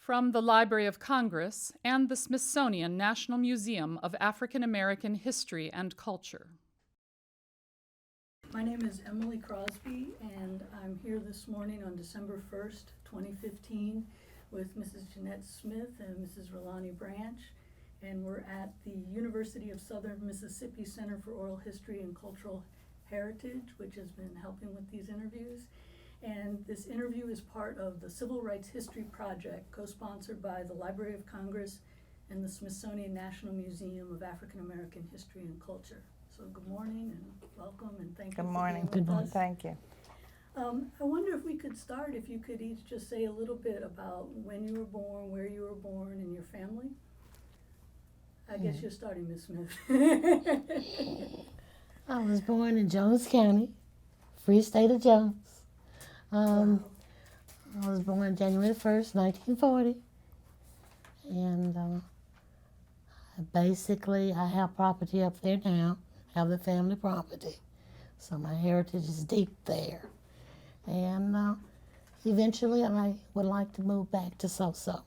from the Library of Congress and the Smithsonian National Museum of African American History and Culture. My name is Emilye Crosby, and I'm here this morning on December 1st, 2015, with Mrs. Jeanette Smith and Mrs. Raylawni Branch, and we're at the University of Southern Mississippi Center for Oral History and Cultural Heritage, which has been helping with these interviews. And this interview is part of the Civil Rights History Project, co-sponsored by the Library of Congress and the Smithsonian National Museum of African American History and Culture. So good morning and welcome, and thank you Good for morning. being with us. Thank you. I wonder if we could start, if you could each just say a little bit about when you were born, where you were born, and your family. I guess you're starting, Ms. Smith. I was born in Jones County, Free State of Jones. Wow. I was born January 1st, 1940. And basically, I have property up there now. I have the family property. So my heritage is deep there. And eventually, I would like to move back to So-So.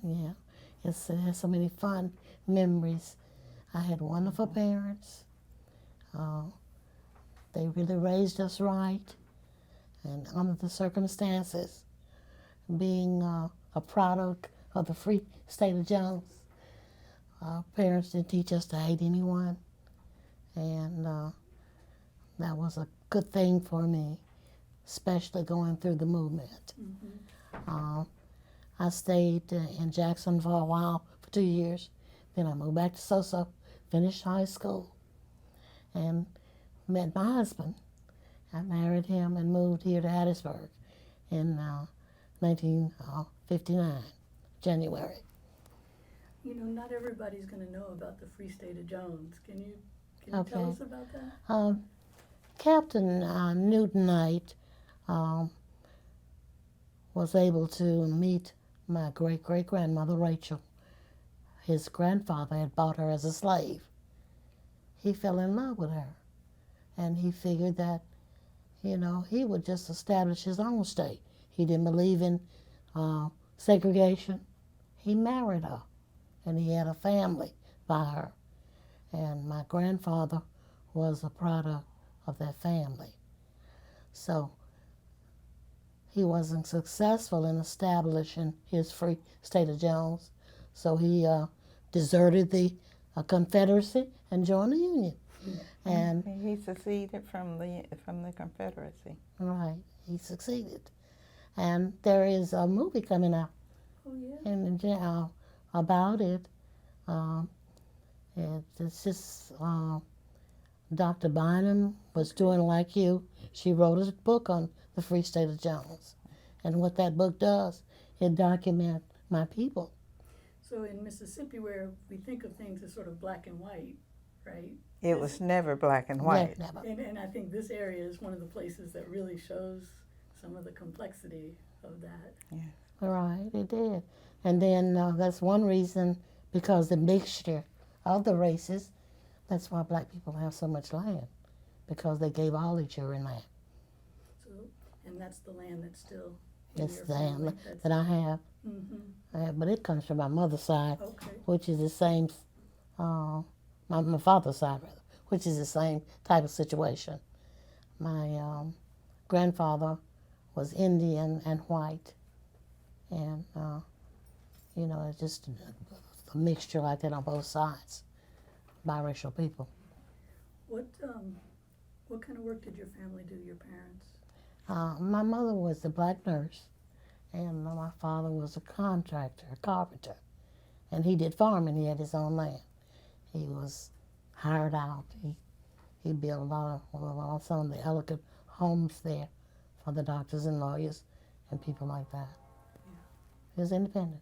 Yeah. It has so many fun memories. I had wonderful parents. They really raised us right. And under the circumstances, being a product of the Free State of Jones, our parents didn't teach us to hate anyone. And that was a good thing for me, especially going through the movement. Mm-hmm. I stayed in Jackson for a while, for 2 years. Then I moved back to So-So, finished high school, and met my husband. I married him and moved here to Hattiesburg in 1959, January. You know, not everybody's going to know about the Free State of Jones. Can you Okay. tell us about that? Captain Newton Knight was able to meet my great-great-grandmother, Rachel. His grandfather had bought her as a slave. He fell in love with her, and he figured that, you know, he would just establish his own state. He didn't believe in segregation. He married her, and he had a family by her. And my grandfather was a product of that family. So he wasn't successful in establishing his Free State of Jones, so he deserted the Confederacy and joined the Union. And He seceded from the Confederacy. right, he succeeded. And there is a movie coming out Oh, yeah. and about it. It's just Dr. Bynum was doing like you. She wrote a book on the Free State of Jones. And what that book does, it documents my people. So in Mississippi, where we think of things as sort of black and white, right? It was never black and white. Yeah, never. And I think this area is one of the places that really shows some of the complexity of that. Right, it did. And then that's one reason, because the mixture of the races, that's why black people have so much land, because they gave all each other land. So, and that's the land that's still in That's your the family. land that I have. Mm-hmm. But it comes from my mother's side, Okay. which is the same, my father's side rather, which is the same type of situation. My grandfather was Indian and white, and you know, it's just a mixture like that on both sides, biracial people. What kind of work did your family do, your parents? My mother was a black nurse, and my father was a contractor, a carpenter, and he did farming. He had his own land. He was hired out. He built a lot of some of the elegant homes there for the doctors and lawyers and people like that. He was independent.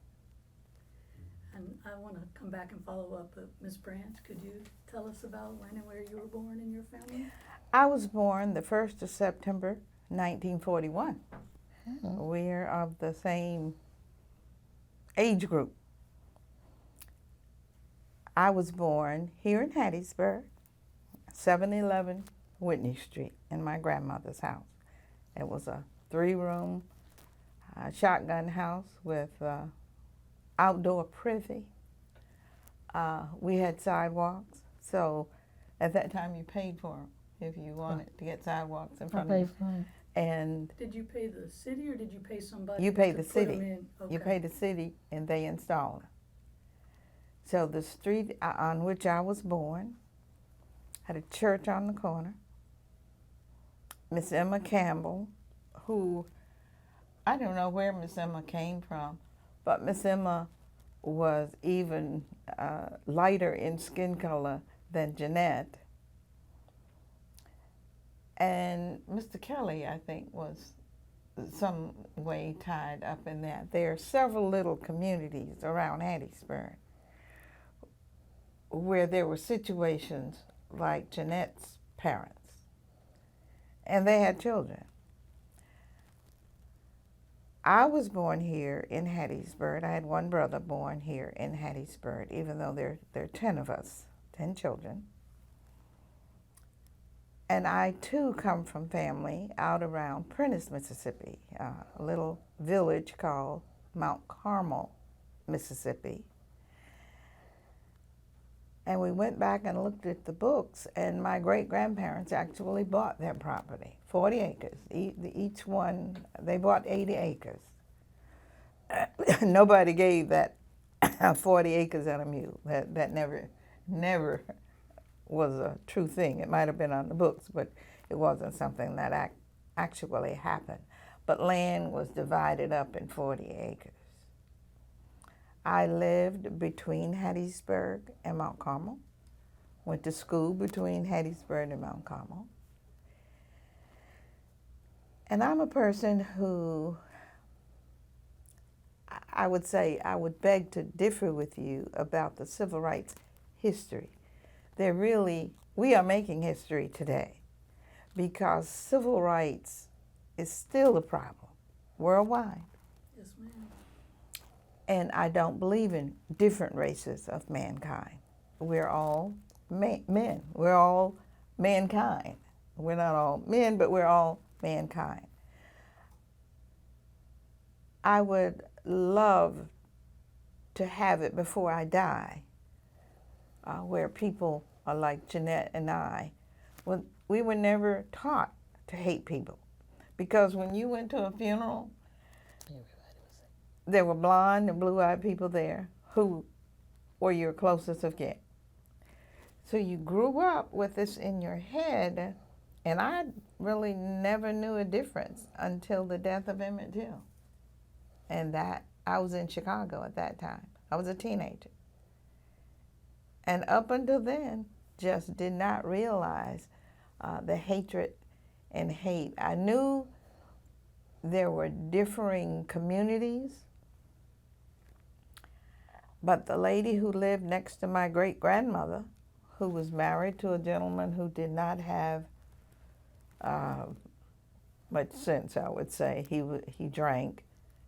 And I want to come back and follow up, but Ms. Branch, could you tell us about when and where you were born in your family? I was born the 1st of September, 1941. We're of the same age group. I was born here in Hattiesburg, 711 Whitney Street, in my grandmother's house. It was a 3-room a shotgun house with outdoor privy. We had sidewalks, so at that time you paid for them if you wanted to get sidewalks in I front of pay you. for it. And Did you pay the city or did you pay somebody? you pay to the put 'em city. in? You Okay. pay the city, and they install them. So the street on which I was born had a church on the corner. Miss Emma Campbell, who, I don't know where Miss Emma came from, but Miss Emma was even lighter in skin color than Jeanette. And Mr. Kelly, I think, was some way tied up in that. There are several little communities around Hattiesburg where there were situations like Jeanette's parents, and they had children. I was born here in Hattiesburg. I had one brother born here in Hattiesburg, even though there are 10 of us, 10 children. And I, too, come from family out around Prentice, Mississippi, a little village called Mount Carmel, Mississippi. And we went back and looked at the books, and my great-grandparents actually bought that property, 40 acres. Each one, they bought 80 acres. Nobody gave that 40 acres and a mule. That never was a true thing. It might have been on the books, but it wasn't something that actually happened. But land was divided up in 40 acres. I lived between Hattiesburg and Mount Carmel, went to school between Hattiesburg and Mount Carmel. And I'm a person who, I would say, I would beg to differ with you about the civil rights history. We are making history today because civil rights is still a problem worldwide. Yes, ma'am. And I don't believe in different races of mankind. We're all men. We're all mankind. We're not all men, but we're all mankind. I would love to have it before I die, where people are like Jeanette and I. We were never taught to hate people, because when you went to a funeral, there were blonde and blue-eyed people there who were your closest of kin. So you grew up with this in your head, and I really never knew a difference until the death of Emmett Till. And that, I was in Chicago at that time. I was a teenager. And up until then, just did not realize the hatred and hate. I knew there were differing communities, but the lady who lived next to my great-grandmother, who was married to a gentleman who did not have much sense, I would say. He drank,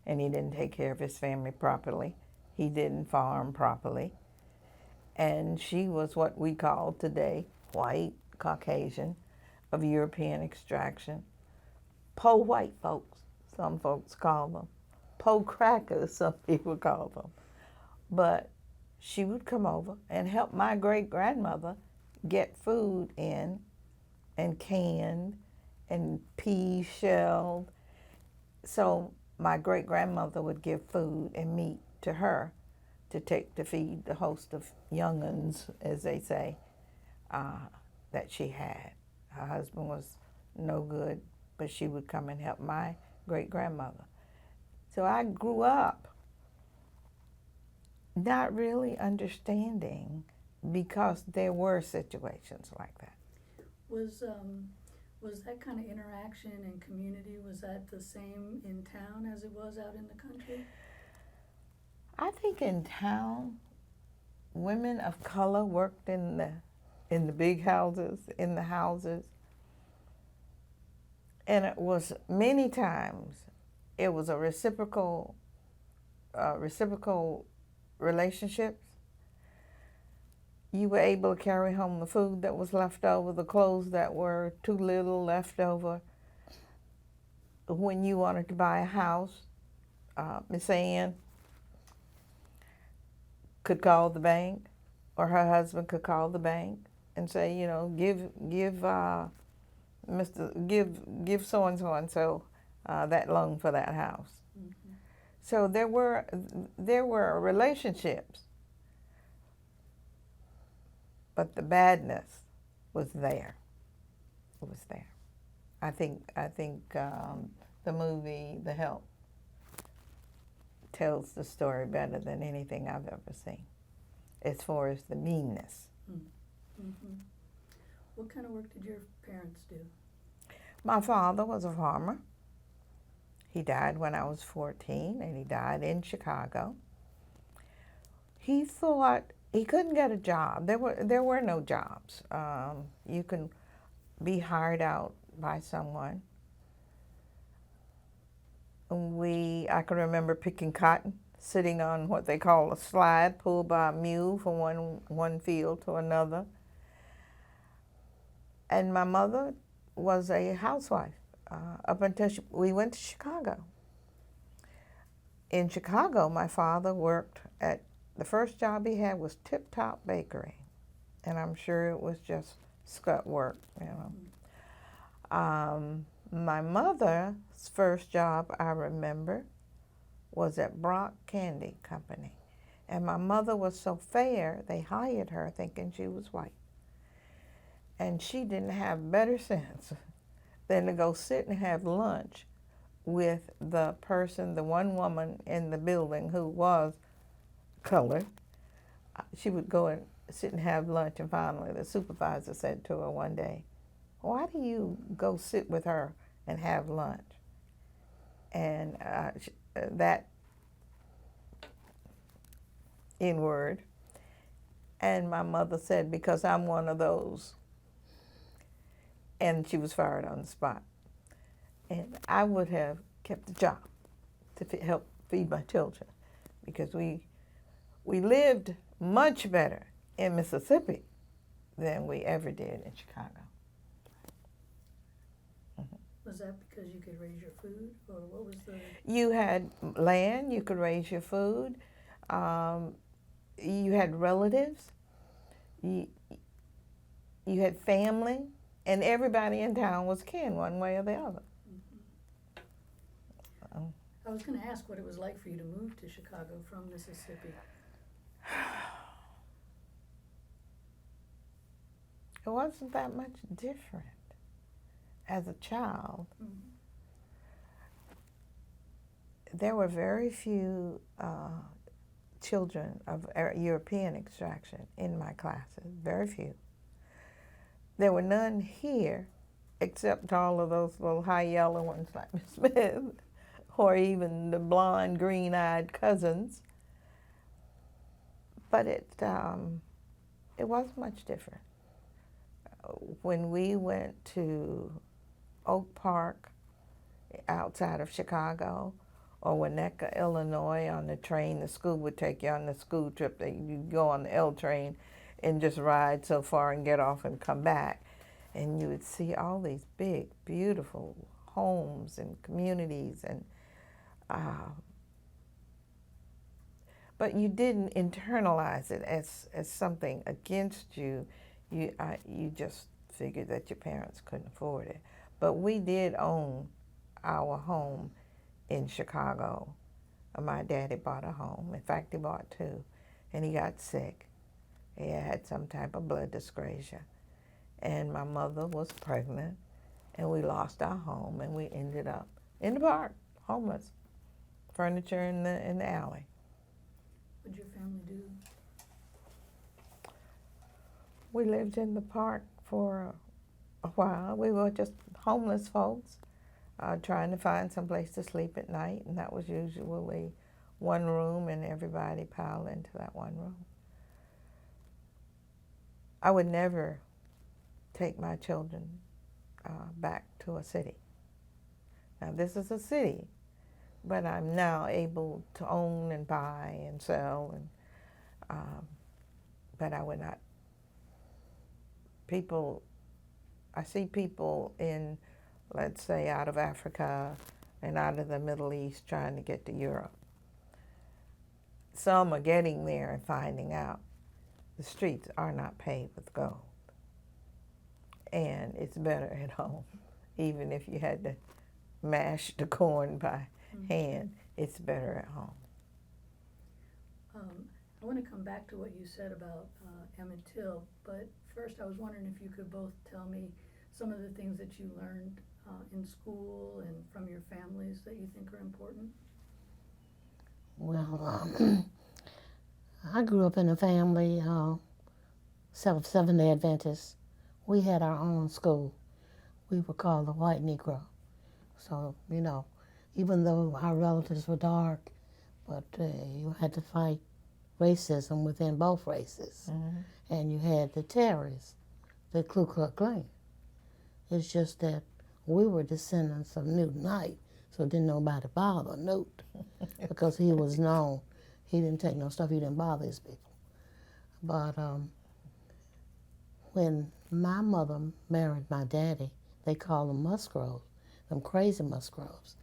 and he didn't take care of his family properly. He didn't farm properly. And she was what we call today white, Caucasian, of European extraction. Po white folks, some folks call them. Po crackers, some people call them. But she would come over and help my great-grandmother get food in and canned and peas shelled. So my great-grandmother would give food and meat to her to take to feed the host of young'uns, as they say, that she had. Her husband was no good, but she would come and help my great-grandmother. So I grew up not really understanding, because there were situations like that. Was that kind of interaction and community, was that the same in town as it was out in the country? I think in town, women of color worked in the big houses, in the houses. And it was many times, it was a reciprocal relationships. You were able to carry home the food that was left over, the clothes that were too little left over. When you wanted to buy a house, Miss Ann could call the bank, or her husband could call the bank and say, you know, give so and so that loan for that house. Mm-hmm. So there were relationships, but the badness was there. It was there. I think the movie The Help tells the story better than anything I've ever seen, as far as the meanness. Mm-hmm. What kind of work did your parents do? My father was a farmer. He died when I was 14, and he died in Chicago. He thought he couldn't get a job. There were no jobs. You can be hired out by someone. I can remember picking cotton, sitting on what they call a slide, pulled by a mule from one field to another. And my mother was a housewife up until we went to Chicago. In Chicago, my father worked at, the first job he had was Tip Top Bakery. And I'm sure it was just scut work, you know. My mother's first job, I remember, was at Brock Candy Company. And my mother was so fair, they hired her thinking she was white. And she didn't have better sense than to go sit and have lunch with the one woman in the building who was colored. She would go and sit and have lunch, and finally the supervisor said to her one day, "Why do you go sit with her and have lunch?" And that N-word. And my mother said, "Because I'm one of those." And she was fired on the spot. And I would have kept the job to help feed my children, because we lived much better in Mississippi than we ever did in Chicago. Was that because you could raise your food, or what was the? You had land, you could raise your food. You had relatives. You had family, and everybody in town was kin one way or the other. Mm-hmm. I was going to ask what it was like for you to move to Chicago from Mississippi. It wasn't that much different as a child. Mm-hmm. There were very few children of European extraction in my classes, very few. There were none here, except all of those little high yellow ones like Miss Smith, or even the blonde, green-eyed cousins. But it wasn't much different. When we went to Oak Park outside of Chicago, or Winnetka, Illinois, on the train, the school would take you on the school trip. You'd go on the L train and just ride so far and get off and come back. And you would see all these big, beautiful homes and communities, and but you didn't internalize it as something against you. You just figured that your parents couldn't afford it. But we did own our home in Chicago. My daddy bought a home. In fact, he bought two, and he got sick. He had some type of blood dyscrasia, and my mother was pregnant, and we lost our home, and we ended up in the park, homeless, furniture in the alley. What did your family do? We lived in the park for a while. We were just homeless folks, trying to find some place to sleep at night, and that was usually one room, and everybody piled into that one room. I would never take my children back to a city. Now, this is a city, but I'm now able to own and buy and sell, and but I would not. I see people in, let's say, out of Africa, and out of the Middle East trying to get to Europe. Some are getting there and finding out the streets are not paved with gold. And it's better at home. Even if you had to mash the corn by hand, it's better at home. I want to come back to what you said about Emmett Till, but first I was wondering if you could both tell me some of the things that you learned in school and from your families that you think are important. Well, I grew up in a family, Seventh-day Adventists. We had our own school. We were called the White Negro. So, you know, even though our relatives were dark, but you had to fight racism within both races. And you had the terrorists, the Ku Klux Klan. It's just that we were descendants of Newt Knight, so didn't nobody bother Newt because he was known. He didn't take no stuff, he didn't bother his people. But when my mother married my daddy, they called them Musgroves, them crazy Musgroves.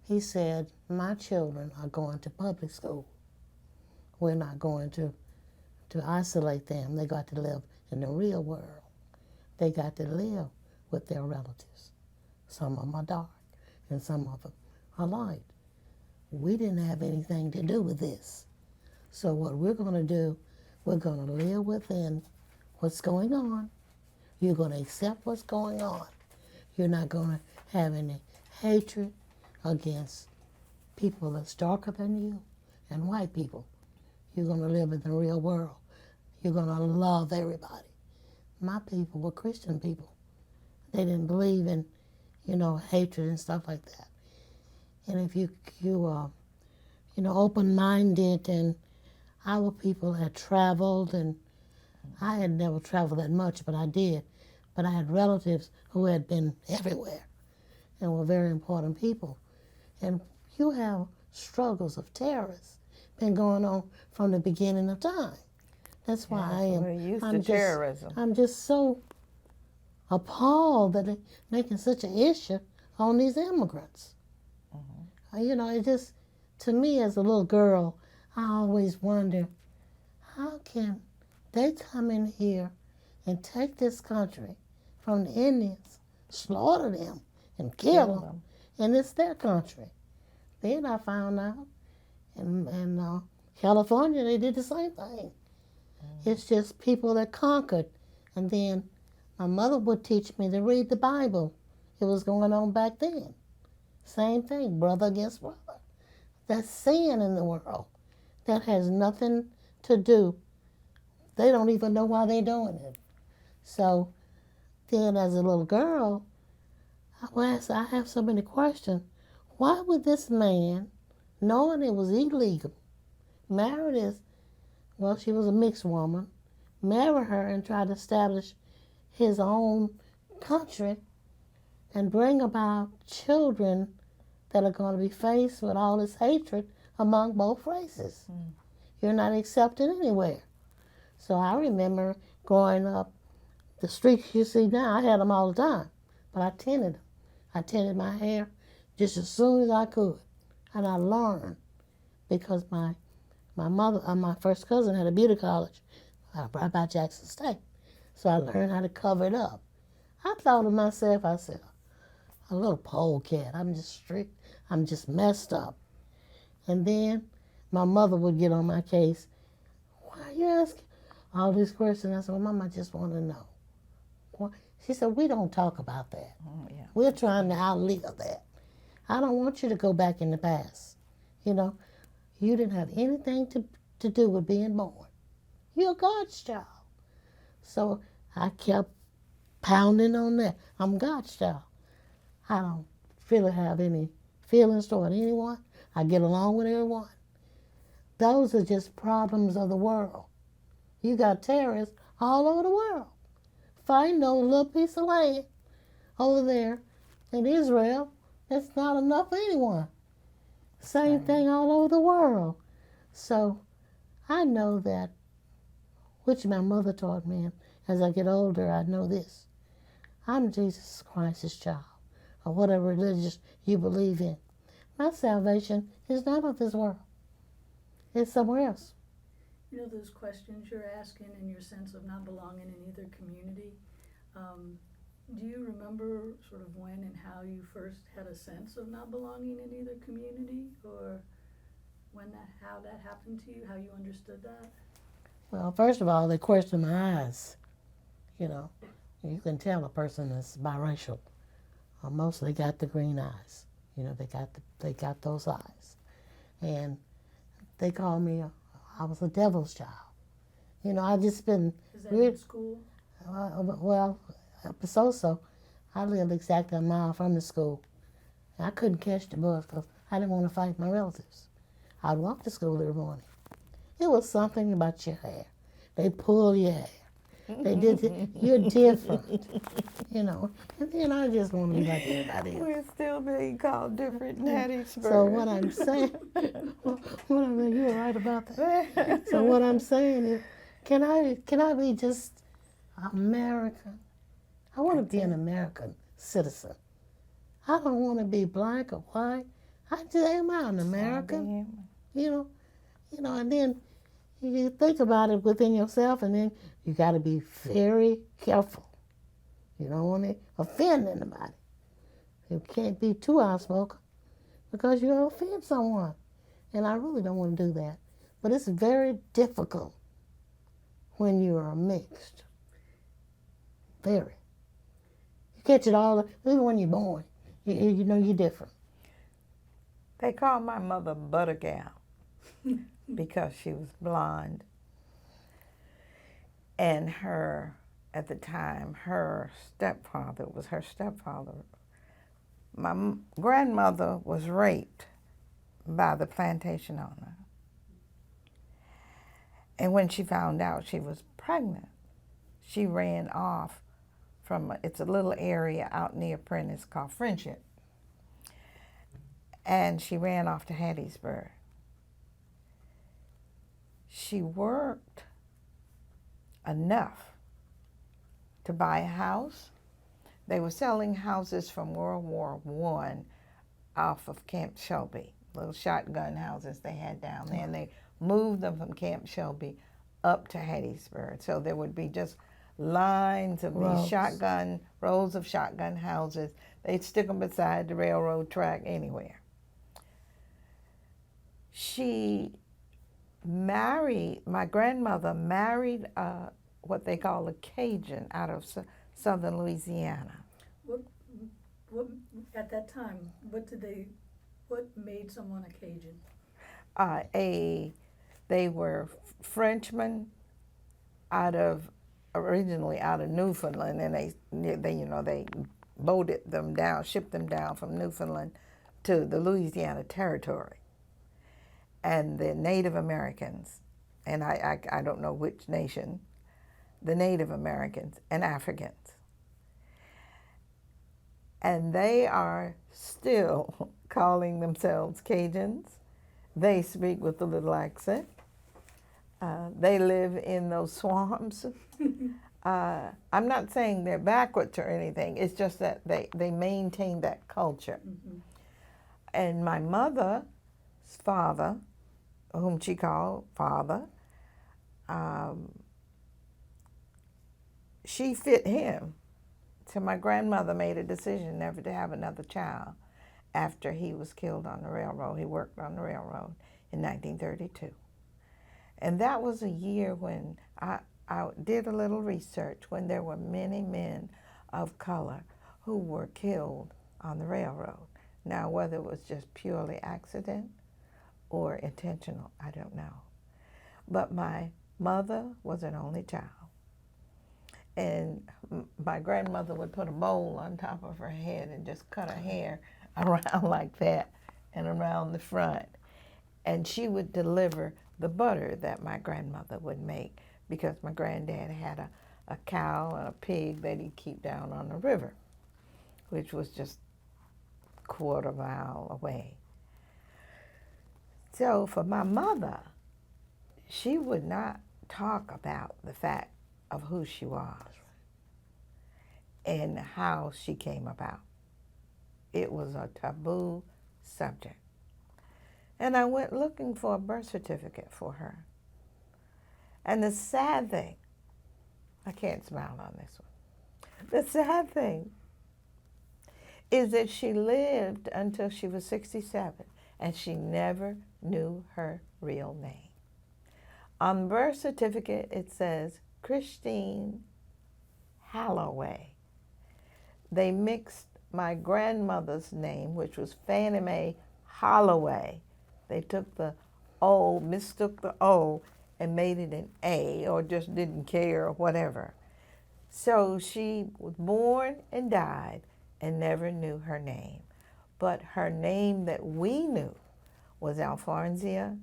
He said, my children are going to public school. We're not going to isolate them. They got to live in the real world. They got to live with their relatives. Some of them are dark and some of them are light. We didn't have anything to do with this. So what we're going to do, we're going to live within what's going on. You're going to accept what's going on. You're not going to have any hatred against people that's darker than you and white people. You're going to live in the real world. You're going to love everybody. My people were Christian people. They didn't believe in, you know, hatred and stuff like that. And if you open-minded, and our people had traveled, and I had never traveled that much, but I did. But I had relatives who had been everywhere and were very important people. And you have struggles of terrorists been going on from the beginning of time. That's why We're used to terrorism. I'm just so appalled that they're making such an issue on these immigrants. You know, it just, to me as a little girl, I always wonder, how can they come in here and take this country from the Indians, slaughter them, and kill them, and it's their country. Then I found out in California they did the same thing. It's just people that conquered. And then my mother would teach me to read the Bible. It was going on back then. Same thing, brother against brother. That's sin in the world. That has nothing to do. They don't even know why they're doing it. So then as a little girl, I have so many questions. Why would this man, knowing it was illegal, marry this, well, she was a mixed woman, marry her and try to establish his own country and bring about children that are going to be faced with all this hatred among both races? You're not accepted anywhere. So I remember growing up, the streaks you see now, I had them all the time, but I tinted them. I tinted my hair just as soon as I could. And I learned because my mother, my first cousin had a beauty college right by Jackson State. So I learned how to cover it up. I thought of myself, I said, a little polecat. I'm just strict. I'm just messed up. And then my mother would get on my case. Why are you asking all these questions? I said, well, Mama, I just want to know. She said, we don't talk about that. We're trying to outlive that. I don't want you to go back in the past. You know, you didn't have anything to do with being born. You're God's child. So I kept pounding on that. I'm God's child. I don't really have any feelings toward anyone. I get along with everyone. Those are just problems of the world. You got terrorists all over the world fighting over a little piece of land over there in Israel. That's not enough for anyone. Same thing all over the world. So I know that, which my mother taught me, and as I get older, I know this. I'm Jesus Christ's child. or whatever religion you believe in. My salvation is not of this world. It's somewhere else. You know, those questions you're asking and your sense of not belonging in either community, do you remember sort of when and how you first had a sense of not belonging in either community, or how that happened to you, how you understood that? Well, first of all, they question my eyes. You know, you can tell a person is biracial. Mostly got the green eyes. You know, they got those eyes, and they call me. I was a devil's child. You know, I just been. Is that in school? Well, so. I lived exactly a mile from the school. I couldn't catch the bus because I didn't want to fight my relatives. I'd walk to school every morning. It was something about your hair. They pull your hair. They did. You're different, you know. And then I just want to be like everybody else. We're still being called different in Hattiesburg. So what I'm saying, you were right about that. So what I'm saying is, can I be just American? I want to be an American citizen. I don't want to be black or white. I just am an American. You know, and then you think about it within yourself, and then you got to be very careful. You don't want to offend anybody. You can't be too outspoken because you'll offend someone. And I really don't want to do that. But it's very difficult when you are mixed. Very. You catch it all, even when you're born. You know you're different. They called my mother Butter Gal because she was blonde. And at the time, her stepfather was her stepfather. My grandmother was raped by the plantation owner. And when she found out she was pregnant, she ran off it's a little area out near Prentice called Friendship. And she ran off to Hattiesburg. She worked enough to buy a house. They were selling houses from World War I off of Camp Shelby, little shotgun houses they had down there. And they moved them from Camp Shelby up to Hattiesburg. So there would be just lines of these rows of shotgun houses. They'd stick them beside the railroad track anywhere. My grandmother married what they call a Cajun out of southern Louisiana. What at that time, what made someone a Cajun? They were Frenchmen originally out of Newfoundland, and they boated them down, shipped them down from Newfoundland to the Louisiana Territory. And the Native Americans, and I don't know which nation, the Native Americans and Africans. And they are still calling themselves Cajuns. They speak with a little accent. They live in those swamps. I'm not saying they're backwards or anything. It's just that they maintain that culture. Mm-hmm. And my mother's father, whom she called father, she fit him. So my grandmother made a decision never to have another child after he was killed on the railroad. He worked on the railroad in 1932. And that was a year when I did a little research, when there were many men of color who were killed on the railroad. Now, whether it was just purely accident or intentional, I don't know. But my mother was an only child. And my grandmother would put a bowl on top of her head and just cut her hair around like that and around the front. And she would deliver the butter that my grandmother would make, because my granddad had a cow and a pig that he'd keep down on the river, which was just a quarter mile away. So for my mother, she would not talk about the fact of who she was and how she came about. It was a taboo subject. And I went looking for a birth certificate for her. And the sad thing, I can't smile on this one. The sad thing is that she lived until she was 67, and she never knew her real name. On the birth certificate, it says Christine Holloway. They mixed my grandmother's name, which was Fannie Mae Holloway. They took the O, mistook the O, and made it an A, or just didn't care, or whatever. So she was born and died and never knew her name. But her name that we knew was Alphonsia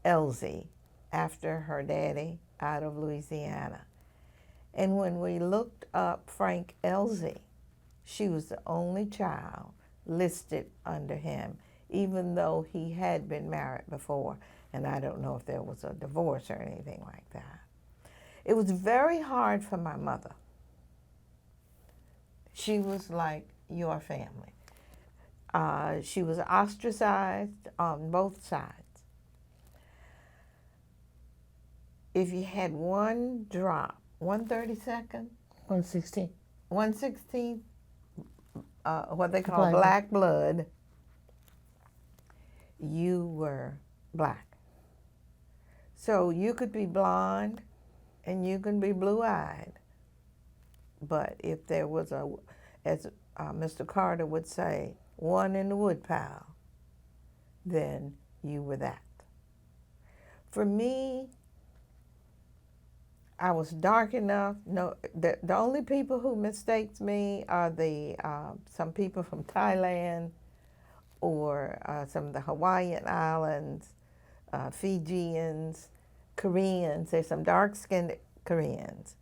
Elsie, after her daddy out of Louisiana. And when we looked up Frank Elsie, she was the only child listed under him, even though he had been married before. And I don't know if there was a divorce or anything like that. It was very hard for my mother. She was like your family. She was ostracized on both sides. If you had one drop, 1/32nd, 116. 1/16, what they call black blood, you were black. So you could be blonde and you can be blue-eyed. But if there was a, as Mr. Carter would say, one in the woodpile, then you were that. For me, I was dark enough. No, the only people who mistake me are the some people from Thailand or some of the Hawaiian Islands, Fijians, Koreans. There's some dark-skinned Koreans,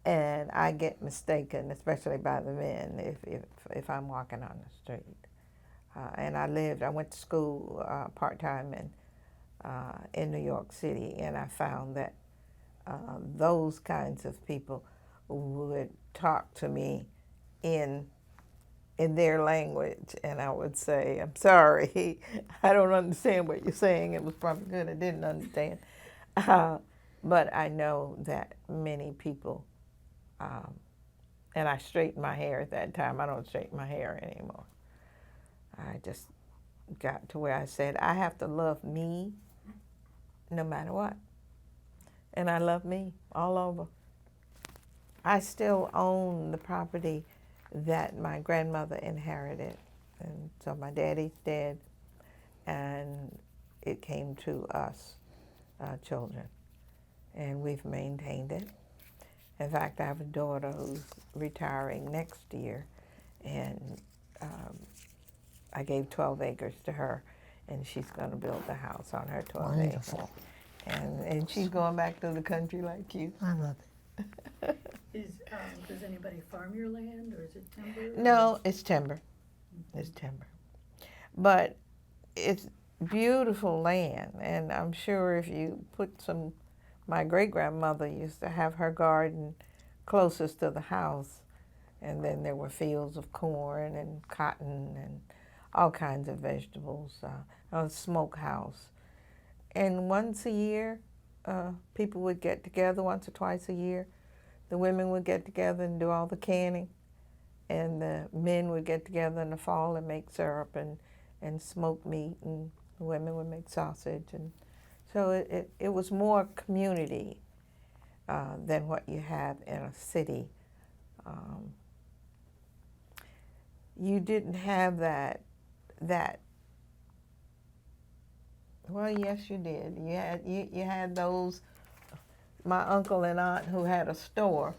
and I get mistaken, especially by the men, if I'm walking on the street. And I went to school part-time in New York City, and I found that those kinds of people would talk to me in their language, and I would say, I'm sorry, I don't understand what you're saying. It was probably good I didn't understand. But I know that many people, and I straightened my hair at that time. I don't straighten my hair anymore. I just got to where I said, I have to love me no matter what. And I love me all over. I still own the property that my grandmother inherited. And so my daddy's dead, and it came to us children. And we've maintained it. In fact, I have a daughter who's retiring next year, and I gave 12 acres to her, and she's going to build a house on her 12 acres. And she's going back to the country like you. I love it. Does anybody farm your land, or is it timber? No, it's timber. It's timber. But it's beautiful land, and I'm sure if you put some, my great-grandmother used to have her garden closest to the house, and then there were fields of corn and cotton and all kinds of vegetables, a smokehouse. And once a year, people would get together, once or twice a year. The women would get together and do all the canning, and the men would get together in the fall and make syrup and smoke meat, and the women would make sausage. And so it was more community than what you have in a city. You didn't have that. Well, yes, you did. You had those. My uncle and aunt who had a store,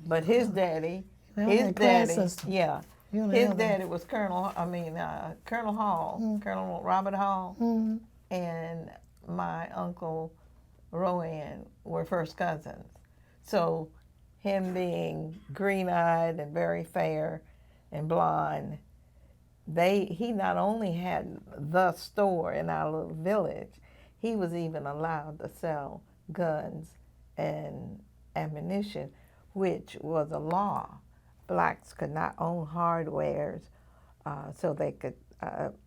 but his daddy, his daddy was Colonel Hall, Colonel Robert Hall, and my uncle Rowan were first cousins. So him being green-eyed and very fair and blonde, he not only had the store in our little village, he was even allowed to sell guns and ammunition, which was a law blacks could not own hardwares, so they could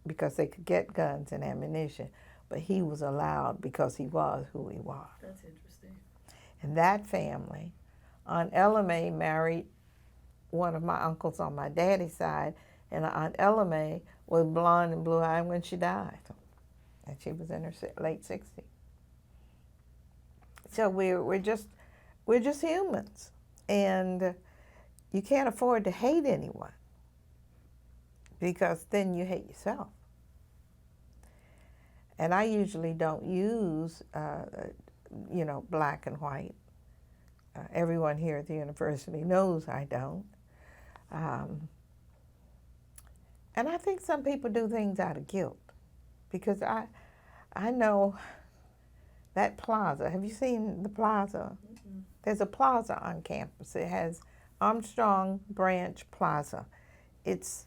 because they could get guns and ammunition, but he was allowed because he was who he was. That's interesting. And that family, Aunt Ella Mae married one of my uncles on my daddy's side, and Aunt Ella Mae was blonde and blue-eyed when she died, and she was in her late 60s. So we're just humans, and you can't afford to hate anyone, because then you hate yourself. And I usually don't use, black and white. Everyone here at the university knows I don't. And I think some people do things out of guilt, because I know that plaza. Have you seen the plaza? Mm-mm. There's a plaza on campus. It has Armstrong Branch Plaza. It's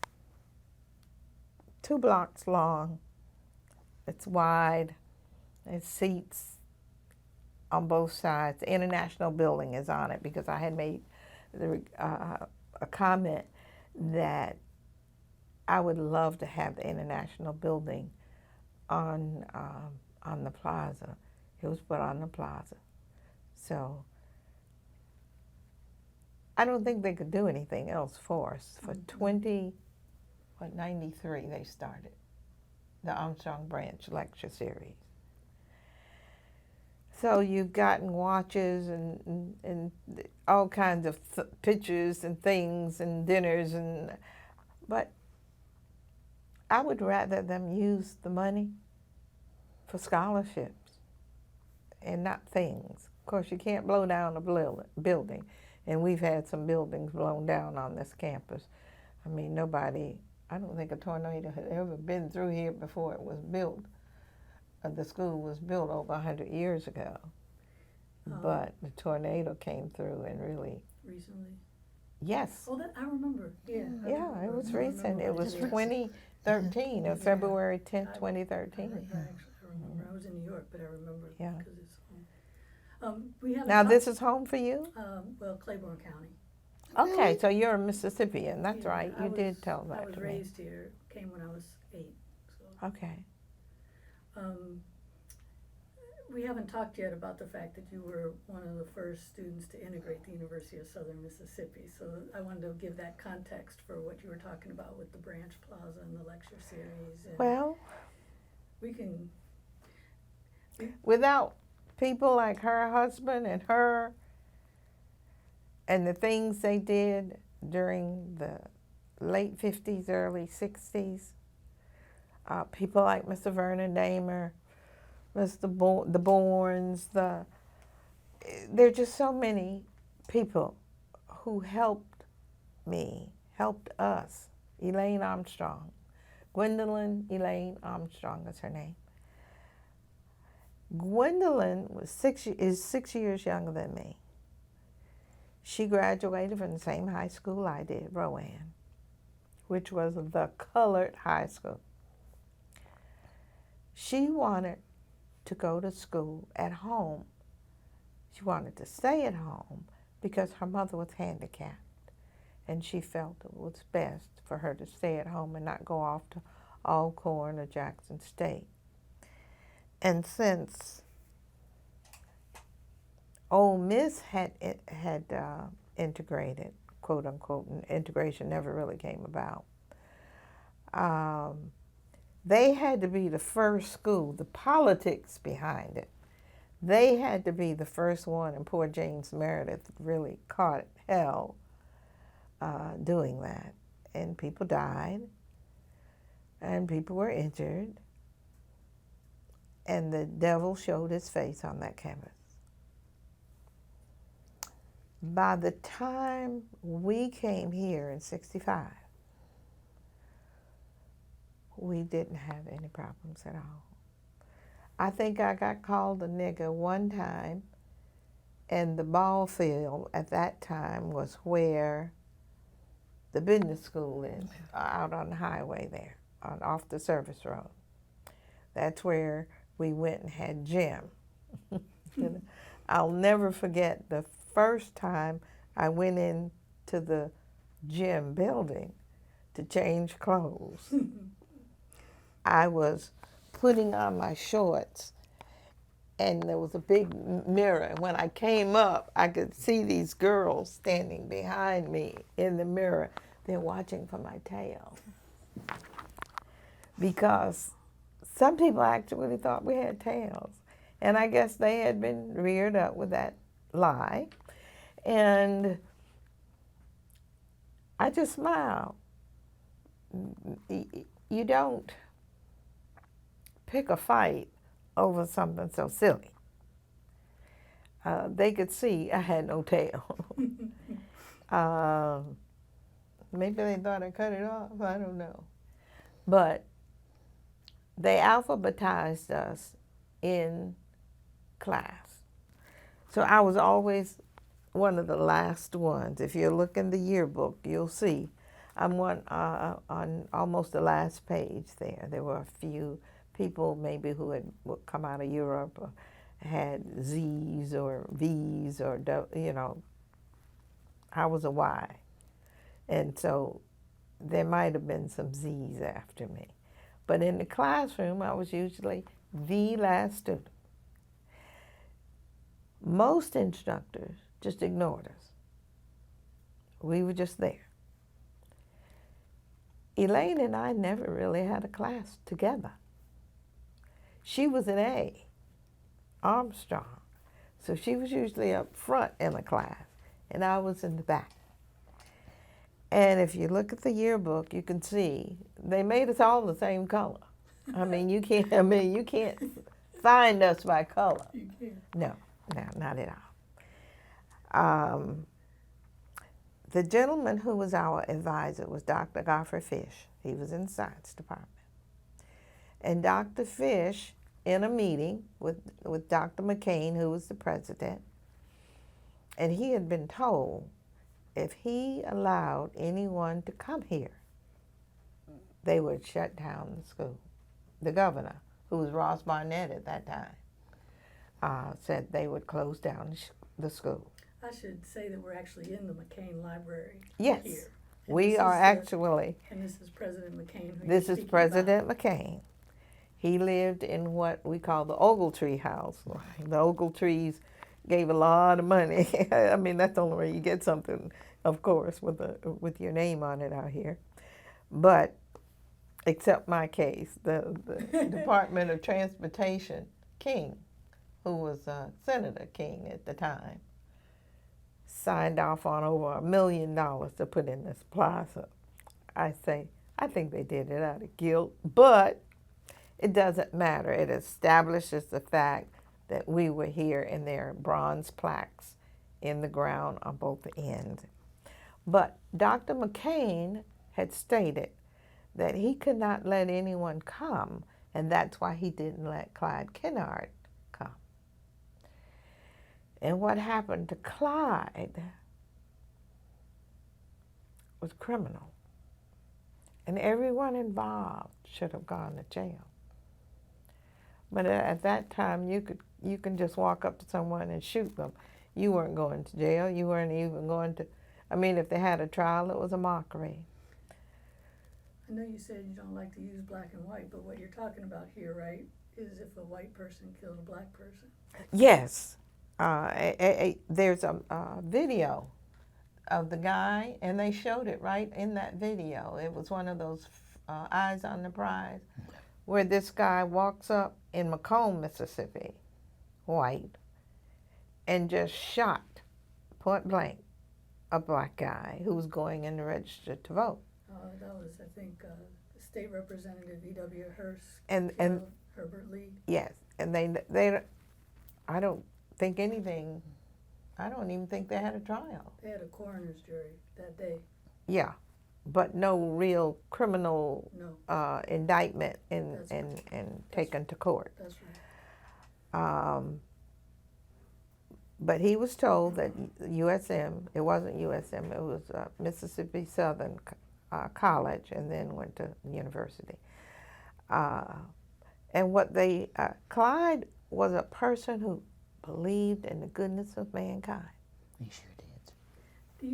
2 blocks long. It's wide. There's seats on both sides. The International Building is on it, because I had made a comment that I would love to have the International Building on the plaza. It was put on the plaza. So I don't think they could do anything else for us. For 93 they started the Armstrong Branch lecture series. So you've gotten watches and all kinds of pictures and things and dinners, but I would rather them use the money for scholarships and not things. Of course, you can't blow down a building, and we've had some buildings blown down on this campus. I mean, I don't think a tornado had ever been through here before it was built. The school was built over 100 years ago, but the tornado came through and really... Recently? Yes. Oh, that I remember. Yeah. Yeah, it was recent. It was Yeah. 2013, Yeah. February 10th, I 2013. remember. I was in New York, but I remember Yeah. because it's home. We have Now, this is home for you? well, Claiborne County. Okay, so you're a Mississippian. That's Yeah, right. You did tell that I was to me. raised here. Came when I was 8. So. Okay. We haven't talked yet about the fact that you were one of the first students to integrate the University of Southern Mississippi. So I wanted to give that context for what you were talking about with the Branch Plaza and the lecture series. And Well, we can. without people like her husband and her and the things they did during the late 50s, early 60s, people like Mr. Vernon Damer, the Bournes, there are just so many people who helped me, helped us. Elaine Armstrong, Gwendolyn Elaine Armstrong is her name. Gwendolyn is 6 years younger than me. She graduated from the same high school I did, Rowan, which was the colored high school. She wanted to go to school at home. She wanted to stay at home because her mother was handicapped, and she felt it was best for her to stay at home and not go off to Alcorn or Jackson State. And since Ole Miss had integrated, quote unquote, and integration never really came about, they had to be the first school, the politics behind it. They had to be the first one, and poor James Meredith really caught hell doing that. And people died, and people were injured, and the devil showed his face on that campus. By the time we came here in '65, we didn't have any problems at all. I think I got called a nigger one time, and the ball field at that time was where the business school is, out on the highway there, off the service road. That's where we went and had gym. I'll never forget the first time I went into the gym building to change clothes. I was putting on my shorts, and there was a big mirror. And when I came up, I could see these girls standing behind me in the mirror. They're watching for my tail. Because some people actually thought we had tails. And I guess they had been reared up with that lie. And I just smiled. You don't pick a fight over something so silly. They could see I had no tail. Maybe they thought I cut it off, I don't know. But they alphabetized us in class. So I was always one of the last ones. If you look in the yearbook, you'll see I'm one on almost the last page there. There were a few people maybe who had come out of Europe or had Z's or V's or, you know, I was a Y. And so there might have been some Z's after me. But in the classroom, I was usually the last student. Most instructors just ignored us. We were just there. Elaine and I never really had a class together. She was an A, Armstrong, so she was usually up front in the class, and I was in the back. And if you look at the yearbook, you can see they made us all the same color. I mean, you can't find us by color. You can't. No, not at all. The gentleman who was our advisor was Dr. Godfrey Fish. He was in the science department. And Dr. Fish, in a meeting with Dr. McCain, who was the president, and he had been told if he allowed anyone to come here, they would shut down the school. The governor, who was Ross Barnett at that time, said they would close down the school. I should say that we're actually in the McCain Library Yes, here. And we this are is actually. And this is President McCain. Who This you're is speaking President about. McCain. He lived in what we call the Ogletree house. The Ogletrees gave a lot of money. I mean, that's the only way you get something, of course, with your name on it out here. But except my case, the Department of Transportation, King, who was Senator King at the time, signed off on over $1 million to put in this plaza. I think they did it out of guilt, but it doesn't matter. It establishes the fact that we were here, and there are bronze plaques in the ground on both ends. But Dr. McCain had stated that he could not let anyone come, and that's why he didn't let Clyde Kennard come. And what happened to Clyde was criminal. And everyone involved should have gone to jail. But at that time, you can just walk up to someone and shoot them. You weren't going to jail. You weren't even going to, I mean, if they had a trial, it was a mockery. I know you said you don't like to use black and white, but what you're talking about here, right, is if a white person kills a black person. Yes. There's a video of the guy, and they showed it right in that video. It was one of those Eyes on the Prize, where this guy walks up in Macomb, Mississippi, white, and just shot, point blank, a black guy who was going in to register to vote. That was, I think, State Representative E.W. Hearst And Herbert Lee. yes, and I don't even think they had a trial. They had a coroner's jury that day. Yeah, but no real criminal No. indictment and That's taken to court. That's right. But he was told that USM, it wasn't USM, it was Mississippi Southern College, and then went to university. And Clyde was a person who believed in the goodness of mankind. He sure did. Do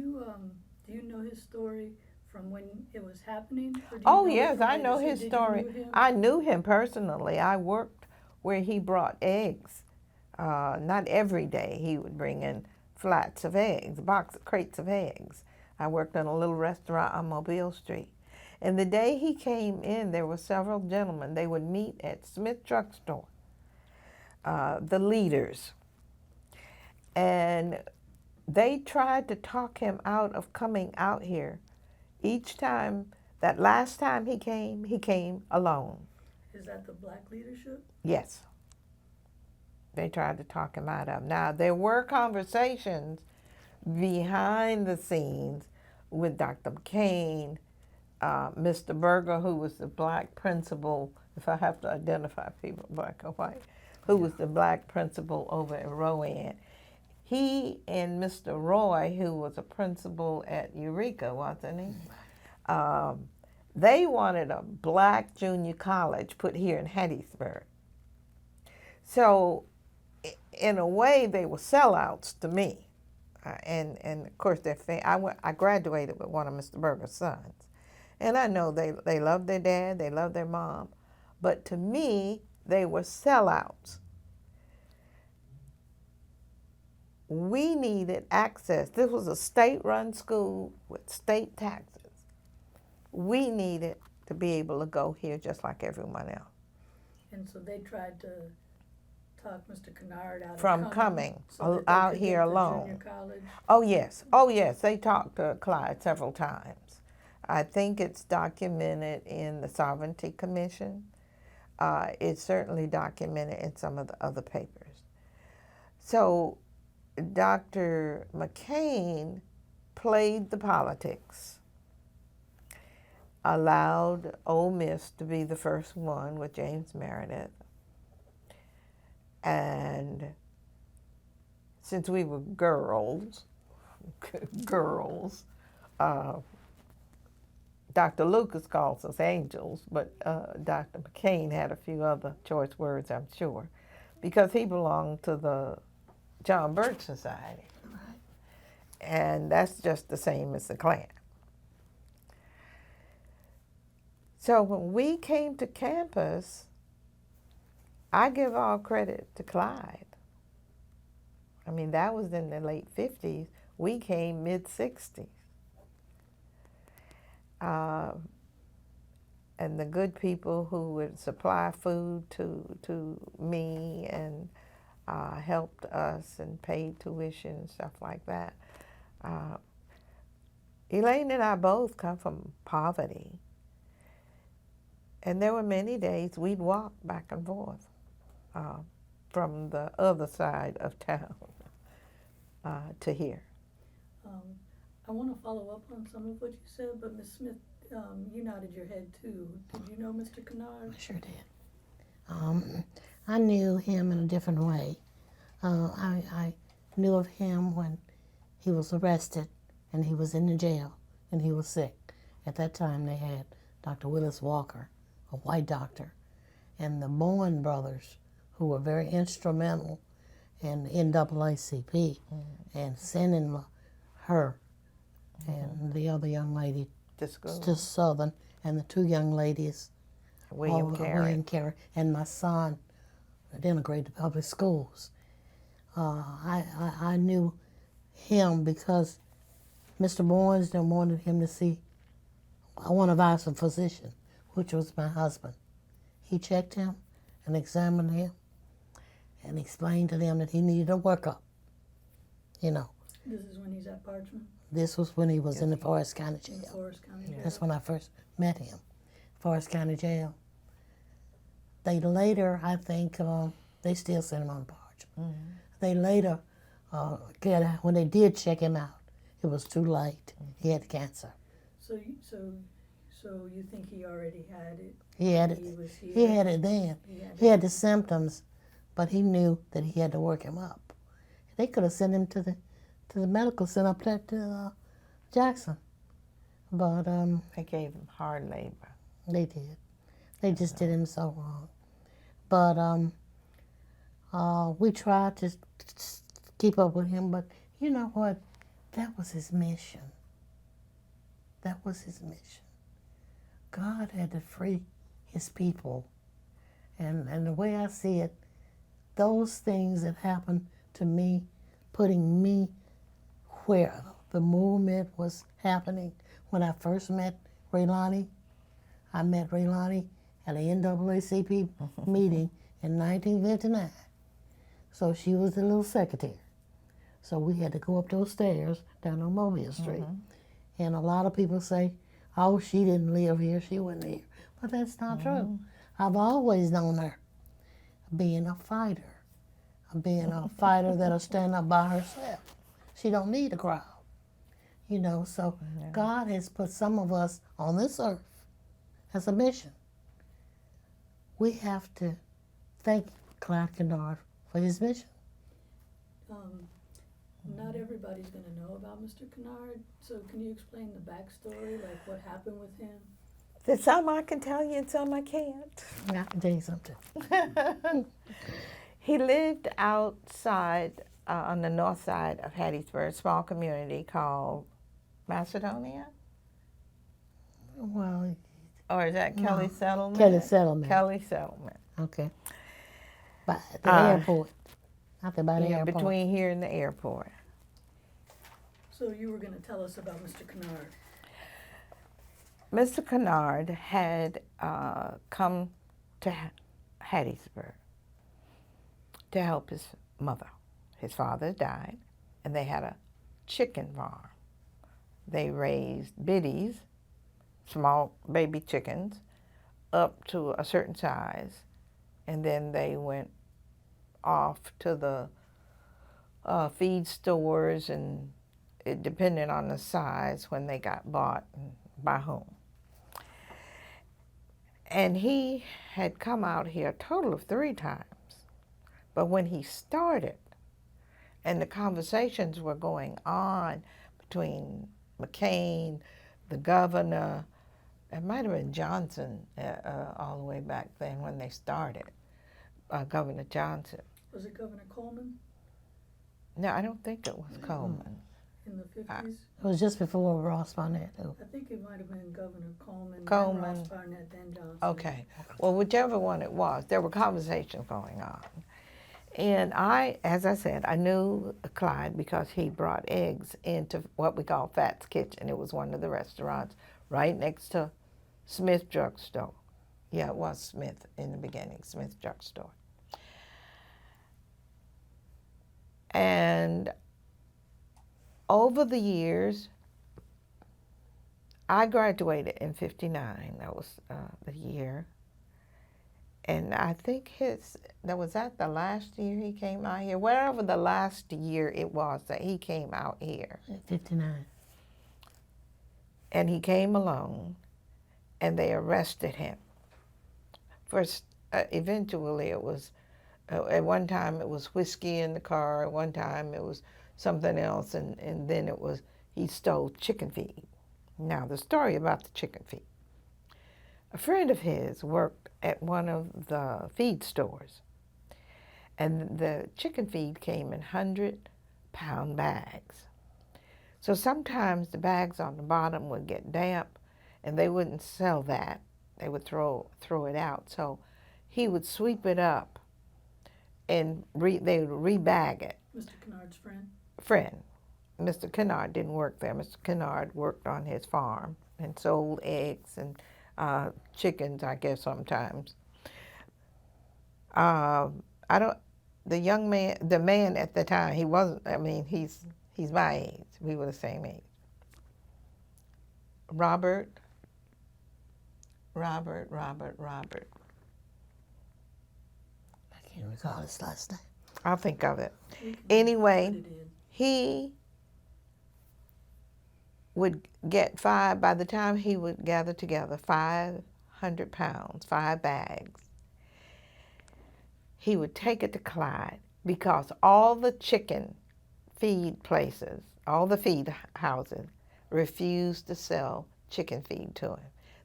Do you know his story from when it was happening? Or do you Oh, know it yes, from I later? know So his did you story. know him? I knew him personally. I worked where he brought eggs. Not every day. He would bring in flats of eggs, crates of eggs. I worked in a little restaurant on Mobile Street. And the day he came in, there were several gentlemen. They would meet at Smith Truck Store, the leaders. And they tried to talk him out of coming out here. Each time, that last time he came alone. Is that the black leadership? Yes. They tried to talk him out of. Now, there were conversations behind the scenes with Dr. McCain, Mr. Berger, who was the black principal, if I have to identify people, black or white, who was the black principal over at Rowan. He and Mr. Roy, who was a principal at Eureka, wasn't he? They wanted a black junior college put here in Hattiesburg. So, in a way, they were sellouts to me. And of course, I graduated with one of Mr. Berger's sons. And I know they loved their dad, they loved their mom. But to me, they were sellouts. We needed access. This was a state-run school with state taxes. We needed to be able to go here just like everyone else. And so they tried to talk Mr. Kennard out From of coming so that they out could here get the alone. junior college. Oh yes, they talked to Clyde several times. I think it's documented in the Sovereignty Commission. It's certainly documented in some of the other papers. So Dr. McCain played the politics, allowed Ole Miss to be the first one with James Meredith. And since we were girls, Dr. Lucas calls us angels, but Dr. McCain had a few other choice words, I'm sure, because he belonged to the John Birch Society. Right. And that's just the same as the Klan. So when we came to campus, I give all credit to Clyde. I mean, that was in the late 50s. We came mid-60s. And the good people who would supply food to me and helped us and paid tuition and stuff like that. Elaine and I both come from poverty. And there were many days we'd walk back and forth from the other side of town to here. I want to follow up on some of what you said, but Ms. Smith, you nodded your head too. Did you know Mr. Kennard? I sure did. I knew him in a different way. I knew of him when he was arrested and he was in the jail and he was sick. At that time they had Dr. Willis Walker, a white doctor, and the Bowen brothers, who were very instrumental in the NAACP and sending her and the other young lady to Southern, and the two young ladies, William Carey, and my son integrated public schools. I knew him because Mr. Boynes wanted him to see one of our physicians, which was my husband. He checked him and examined him and explained to them that he needed a workup. You know. This is when he's at Parchman? This was when he was in the Forest County Jail. In Forest County Jail. That's when I first met him, Forest County Jail. They later, I think, they still sent him on Parchman. They later, when they did check him out, it was too late. He had cancer. So you think he already had it? He had it. He had it then. He had the symptoms, but he knew that he had to work him up. They could have sent him to the medical center up there to Jackson, but they gave him hard labor. They did. They just did him so wrong. But we tried to keep up with him. But you know what? That was his mission. That was his mission. God had to free his people. And the way I see it, those things that happened to me, putting me where the movement was happening. When I first met Raylawni, I met Raylawni at a NAACP meeting in 1959. So she was the little secretary. So we had to go up those stairs down on Mobile Street. And a lot of people say, oh, she didn't live here, she wasn't here. But that's not true. I've always known her being a fighter, that'll stand up by herself. She don't need a crowd, you know. So God has put some of us on this earth as a mission. We have to thank Clyde Kennard for his mission. Not everybody's going to know about Mr. Kennard, so can you explain the backstory, like what happened with him? There's some I can tell you and some I can't. I can tell you something. He lived outside on the north side of Hattiesburg, a small community called Macedonia? Well, Or is that Kelly Settlement? Kelly Settlement. Kelly Settlement. Okay. By the airport. Out there by the airport. Between here and the airport. So you were going to tell us about Mr. Kennard. Mr. Kennard had come to Hattiesburg to help his mother. His father died, and they had a chicken farm. They raised biddies, small baby chickens, up to a certain size, and then they went off to the feed stores, and it depended on the size when they got bought and by whom. And he had come out here a total of 3 times. But when he started, and the conversations were going on between McCain, the governor, it might have been Johnson all the way back then when they started, Governor Johnson. Was it Governor Coleman No, I don't think it was Coleman. in the 50s? It was just before Ross Barnett. I think it might have been Governor Coleman, Coleman. then Ross Barnett, then Johnson. Okay. Well, whichever one it was, there were conversations going on. And as I said, I knew Clyde because he brought eggs into what we call Fat's Kitchen. It was one of the restaurants right next to Smith Drugstore. Yeah, it was Smith in the beginning, Smith Drugstore. And over the years, I graduated in '59. That was the year. And I think was that the last year he came out here? Whatever the last year it was that he came out here. 59. And he came alone, and they arrested him. First, eventually it was, at one time it was whiskey in the car, at one time it was something else, and then it was, he stole chicken feed. Now, the story about the chicken feed. A friend of his worked at one of the feed stores, and the chicken feed came in 100-pound bags. So sometimes the bags on the bottom would get damp, and they wouldn't sell that. They would throw it out. So he would sweep it up, and they would rebag it. Mr. Kennard's Friend. Mr. Kennard didn't work there. Mr. Kennard worked on his farm and sold eggs and chickens, I guess, sometimes. The man at the time, he wasn't, I mean, he's my age. We were the same age. Robert. I can't recall his last name. I'll think of it. friend. Anyway, he would get by the time he would gather together 500 pounds, 5 bags, he would take it to Clyde because all the chicken feed places, all the feed houses, refused to sell chicken feed to him.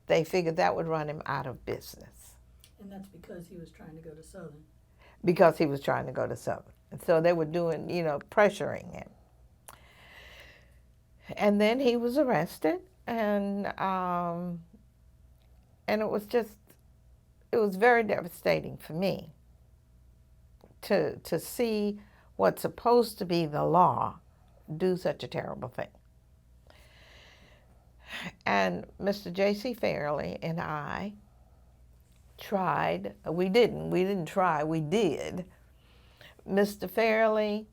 They figured that would run him out of business. And that's because he was trying to go to Southern. Because he was trying to go to Southern. And so they were doing, pressuring him. And then he was arrested, And it was just, it was very devastating for me to see what's supposed to be the law do such a terrible thing. And Mr. J.C. Fairley and I tried, we didn't try, we did. Mr. Fairley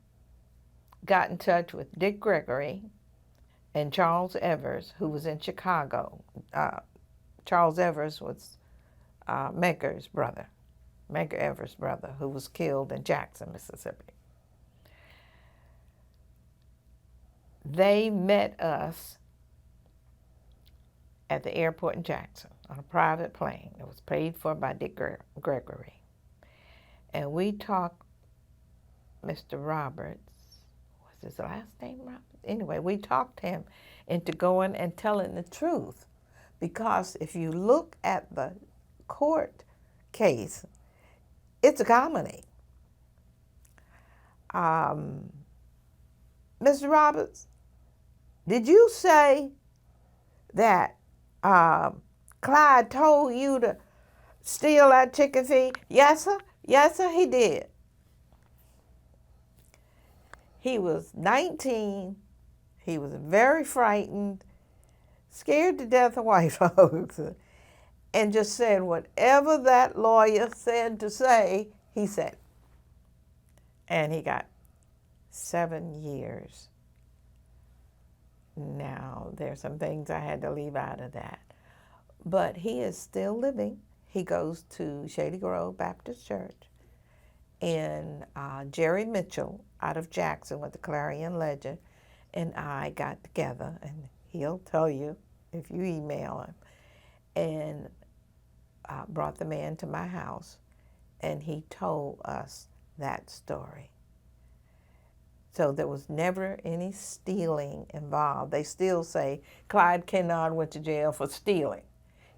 got in touch with Dick Gregory and Charles Evers, who was in Chicago. Charles Evers was Medgar Evers' brother, who was killed in Jackson, Mississippi. They met us at the airport in Jackson on a private plane. It was paid for by Dick Gregory. And we talked Mr. Roberts, was his last name Roberts? Anyway, we talked him into going and telling the truth. Because if you look at the court case, it's a comedy. Mr. Roberts, did you say that Clyde told you to steal that chicken feed? Yes, sir. Yes, sir, he did. He was 19. He was very frightened, scared to death of white folks, and just said whatever that lawyer said to say, he said. And he got 7 years. Now, there's some things I had to leave out of that. But he is still living. He goes to Shady Grove Baptist Church. And Jerry Mitchell out of Jackson with the Clarion Ledger and I got together, and he'll tell you if you email him, and brought the man to my house, and he told us that story. So there was never any stealing involved. They still say Clyde Kennard went to jail for stealing.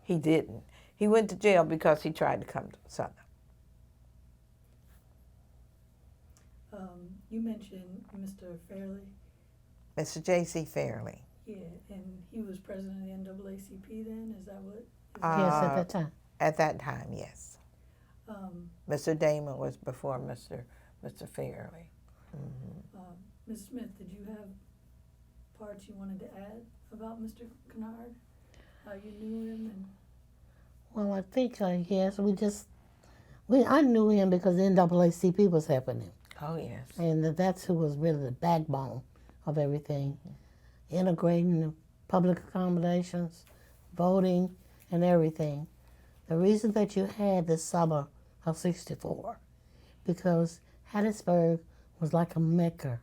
He didn't. He went to jail because he tried to come to Southern. You mentioned Mr. Fairley. Mr. J.C. Fairley. Yeah, and he was president of the NAACP then? Is that what? Yes, at that time. At that time, yes. Mr. Damon was before Mr. Fairley. Mm-hmm. Ms. Smith, did you have parts you wanted to add about Mr. Kennard? How you knew him? And Well, I think, yes, I knew him because the NAACP was helping him. Oh, yes. And that's who was really the backbone of everything. Integrating the public accommodations, voting, and everything. The reason that you had this summer of '64, because Hattiesburg was like a mecca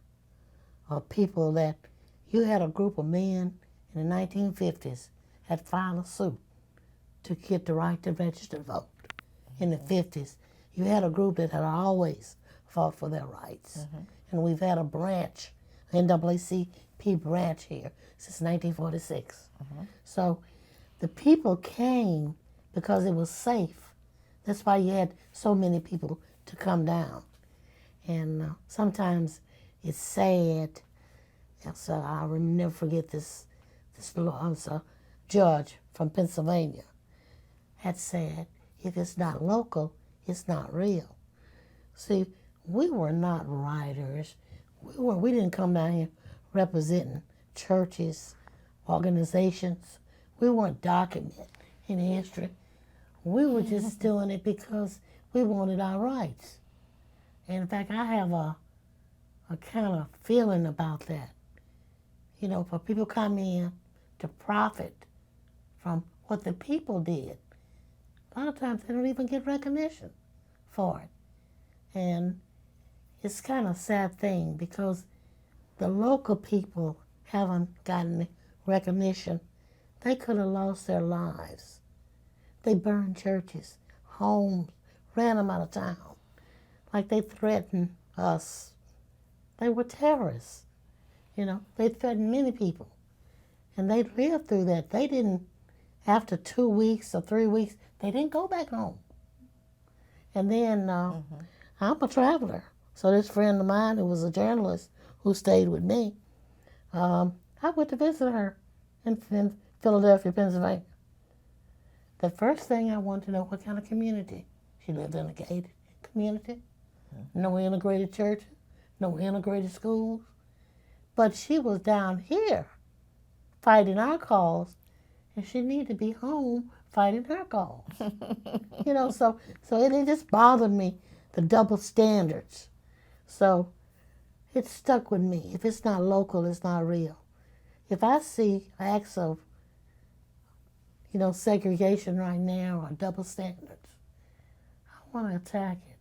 of people that you had a group of men in the 1950s had filed a suit to get the right to register to vote. In the 50s, you had a group that had always fought for their rights. And we've had a branch, NAACP branch here since 1946. So the people came because it was safe. That's why you had so many people to come down. And sometimes it's sad. And so I'll never forget this judge from Pennsylvania had said, if it's not local, it's not real. See, we were not writers. We didn't come down here representing churches, organizations. We weren't documenting in history. We were just doing it because we wanted our rights. And in fact, I have a kind of feeling about that. You know, for people come in to profit from what the people did, a lot of times they don't even get recognition for it. And it's kind of a sad thing because the local people haven't gotten recognition. They could have lost their lives. They burned churches, homes, ran them out of town. Like they threatened us. They were terrorists. You know, they threatened many people. And they lived through that. They didn't, after 2 weeks or 3 weeks, they didn't go back home. And then I'm a traveler. So this friend of mine who was a journalist who stayed with me, I went to visit her and Philadelphia, Pennsylvania. The first thing I wanted to know what kind of community. She lived in a gated community, no integrated churches, no integrated schools. But she was down here fighting our cause, and she needed to be home fighting her cause. You know, so it just bothered me, the double standards. So it stuck with me. If it's not local, it's not real. If I see acts of, you know, segregation right now or double standards, I want to attack it.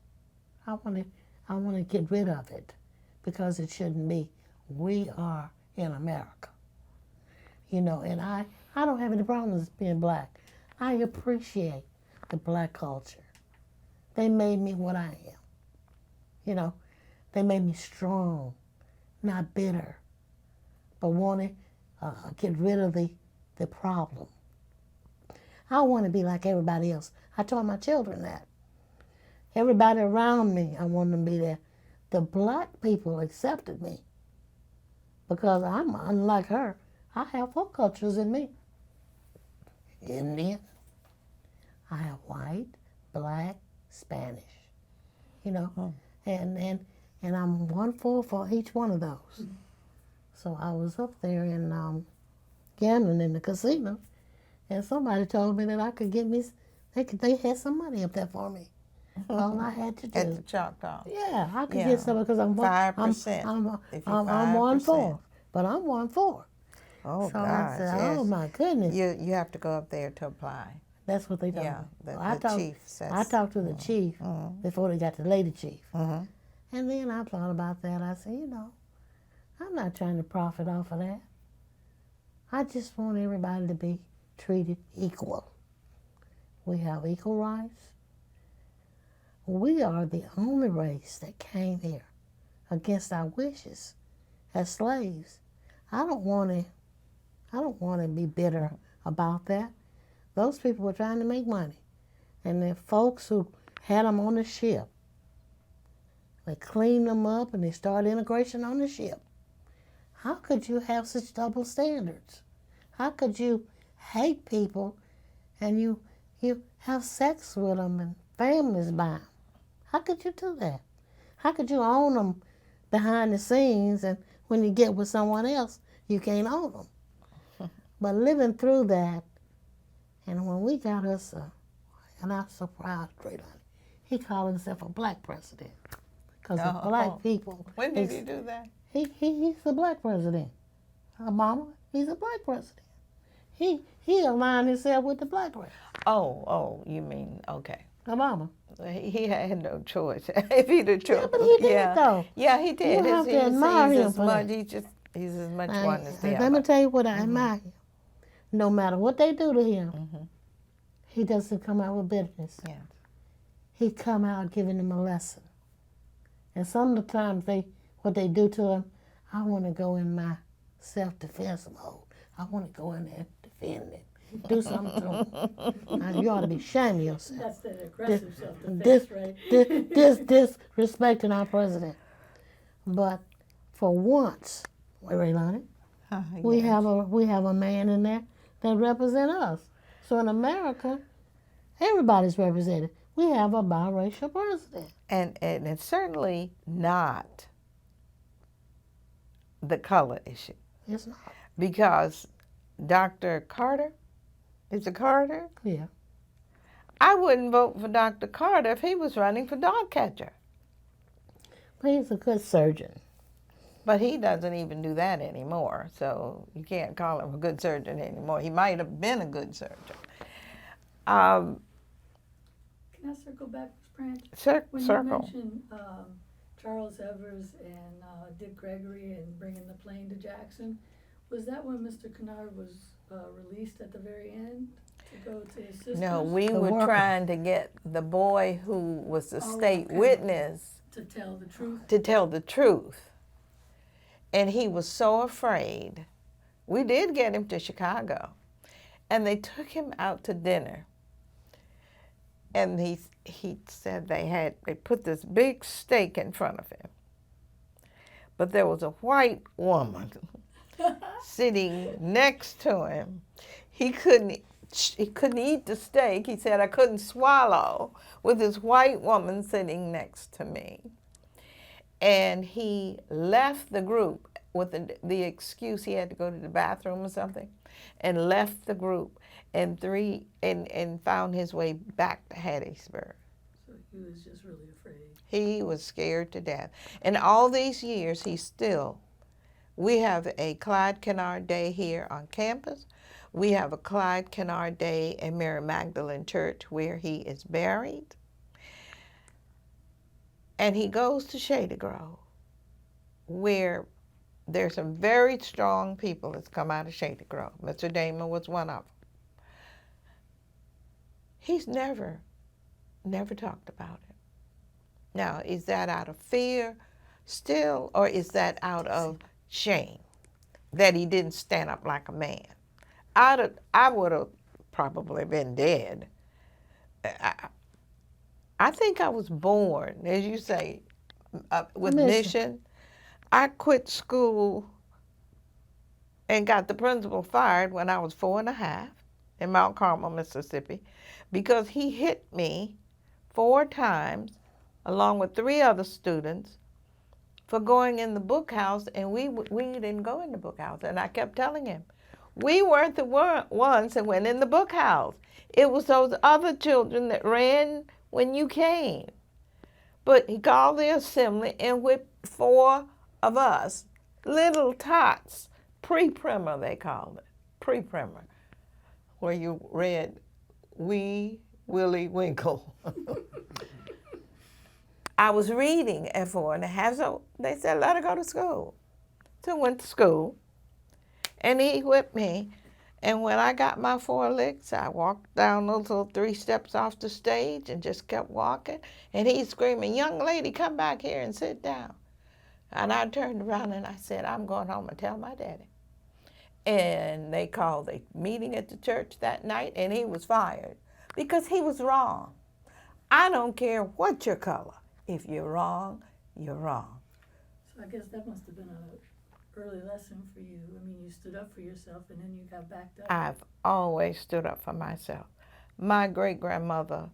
I want to get rid of it because it shouldn't be. We are in America. You know, and I don't have any problems being black. I appreciate the black culture. They made me what I am. You know, they made me strong, not bitter, but want to get rid of the problem. I want to be like everybody else. I told my children that. Everybody around me, I want them to be there. The black people accepted me because I'm unlike her. I have four cultures in me. Indian, I have white, black, Spanish, you know, and I'm 1/4 for each one of those. So I was up there in gambling in the casino, and somebody told me that I could get me. They had some money up there for me. All I had to do. At the Choctaw. Yeah, I could get some because I'm 5%. I'm 1/4, but I'm 1/4. Oh, So gosh, I said, yes. oh my goodness. You have to go up there to apply. That's what they told Yeah, me. the chief says. I talked to the chief before they got to the lady chief. Mm-hmm. And then I thought about that. I said, you know, I'm not trying to profit off of that. I just want everybody to be treated equal. We have equal rights. We are the only race that came here against our wishes as slaves. I don't want to be bitter about that. Those people were trying to make money. And the folks who had them on the ship, they cleaned them up and they started integration on the ship. How could you have such double standards? How could you hate people and you have sex with them and families by them? How could you do that? How could you own them behind the scenes and when you get with someone else, you can't own them? But living through that, and when we got us, and I'm so proud of Raylawni, he called himself a black president. Because the black people. When did he do that? He's a black president. Obama, he's a black president. He aligned himself with the black race. Oh, you mean, okay. Obama. He had no choice. If he'd have chosen. Yeah, but he did though. Yeah, he did. You have to admire him for that. He's as much one as the Let other. me tell you what I admire him. No matter what they do to him, he doesn't come out with bitterness. Yeah. He come out giving them a lesson. And some of the times what they do to him, I want to go in my self-defense mode. I want to go in there and defend it. Do something to him. Now, you ought to be ashamed of yourself. That's the aggressive self-defense, right? Disrespecting our president. But for once, Raylawni, we have a man in there that represents us. So in America, everybody's represented. We have a biracial president. And it's certainly not the color issue. It's not. Because Dr. Carter, is it Carter? Yeah. I wouldn't vote for Dr. Carter if he was running for dog catcher. But he's a good surgeon. But he doesn't even do that anymore, so you can't call him a good surgeon anymore. He might have been a good surgeon. Can I circle back, Ms. Branch? When you Circle. mentioned Charles Evers and Dick Gregory and bringing the plane to Jackson, was that when Mr. Kennard was released at the very end to go to his sister's? No, we were trying to get the boy who was the state witness to tell the truth. to tell the truth. And he was so afraid. We did get him to Chicago. And they took him out to dinner. And he said they put this big steak in front of him. But there was a white woman sitting next to him. He couldn't eat the steak. He said, I couldn't swallow with this white woman sitting next to me. And he left the group with the excuse he had to go to the bathroom or something, and left the group and found his way back to Hattiesburg. So he was just really afraid. He was scared to death. And all these years, we have a Clyde Kennard Day here on campus. We have a Clyde Kennard Day in Mary Magdalene Church where he is buried. And he goes to Shady Grove, where there's some very strong people that's come out of Shady Grove. Mr. Damon was one of them. He's never talked about it. Now, is that out of fear still, or is that out of shame that he didn't stand up like a man? I would have probably been dead. I think I was born, as you say, with mission. I quit school and got the principal fired when I was 4 1/2 in Mount Carmel, Mississippi, because he hit me 4 times along with 3 other students for going in the book house, and we didn't go in the book house. And I kept telling him, we weren't the ones that went in the book house. It was those other children that ran when you came. But he called the assembly and whipped 4 of us, little tots, pre-primer they called it, pre-primer, where you read Wee Willie Winkle. I was reading at 4 1/2, so they said, let her go to school. So I went to school, and he whipped me. And when I got my 4 licks, I walked down those little 3 steps off the stage and just kept walking. And he's screaming, young lady, come back here and sit down. And I turned around and I said, I'm going home and tell my daddy. And they called a meeting at the church that night, and he was fired because he was wrong. I don't care what your color. If you're wrong, you're wrong. So I guess that must have been an early lesson for you. I mean, you stood up for yourself and then you got backed up. I've always stood up for myself. My great-grandmother,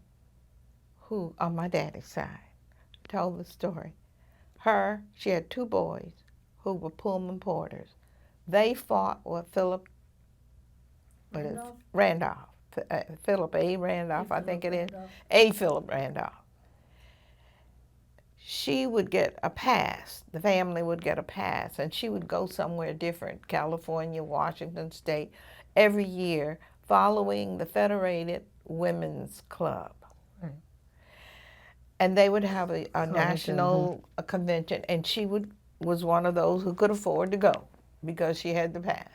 who on my daddy's side, told the story. She had 2 boys who were Pullman porters. They fought with Philip Randolph. Philip A. Randolph, I think it is. A. Philip Randolph. She would get a pass. The family would get a pass, and she would go somewhere different, California, Washington State, every year, following the Federated Women's Club. Right. And they would have a national convention, and she was one of those who could afford to go because she had the pass.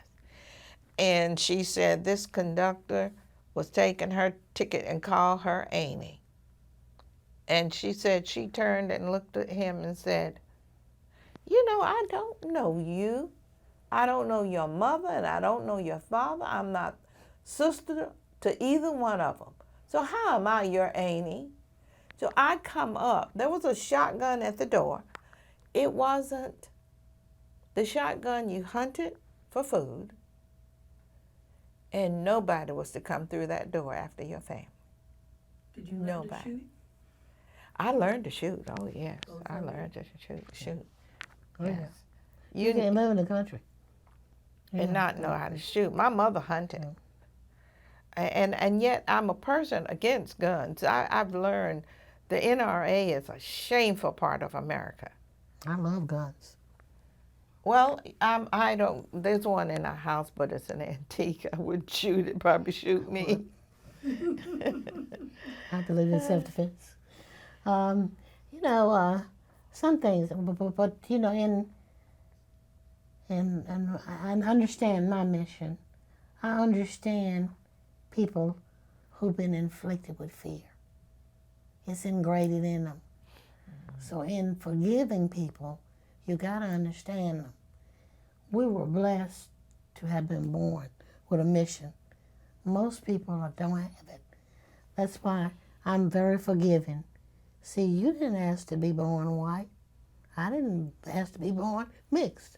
And she said this conductor was taking her ticket and called her Amy. And she said she turned and looked at him and said, you know, I don't know you. I don't know your mother, and I don't know your father. I'm not sister to either one of them. So how am I your Amy? So I come up. There was a shotgun at the door. It wasn't the shotgun you hunted for food, and nobody was to come through that door after your family. Did you learn to shoot? I learned to shoot. Oh, yes. I learned to shoot. Oh, Yes. yeah. You can't live in the country and not know how to shoot. My mother hunted. And yet I'm a person against guns. I've learned the NRA is a shameful part of America. I love guns. Well, I don't, there's one in our house, but it's an antique. I wouldn't shoot it, probably shoot me. I believe in self-defense. You know, some things, but you know, and I understand my mission. I understand people who've been inflicted with fear. It's ingrained in them. So in forgiving people, you gotta understand them. We were blessed to have been born with a mission. Most people don't have it. That's why I'm very forgiving. See, you didn't ask to be born white. I didn't ask to be born mixed.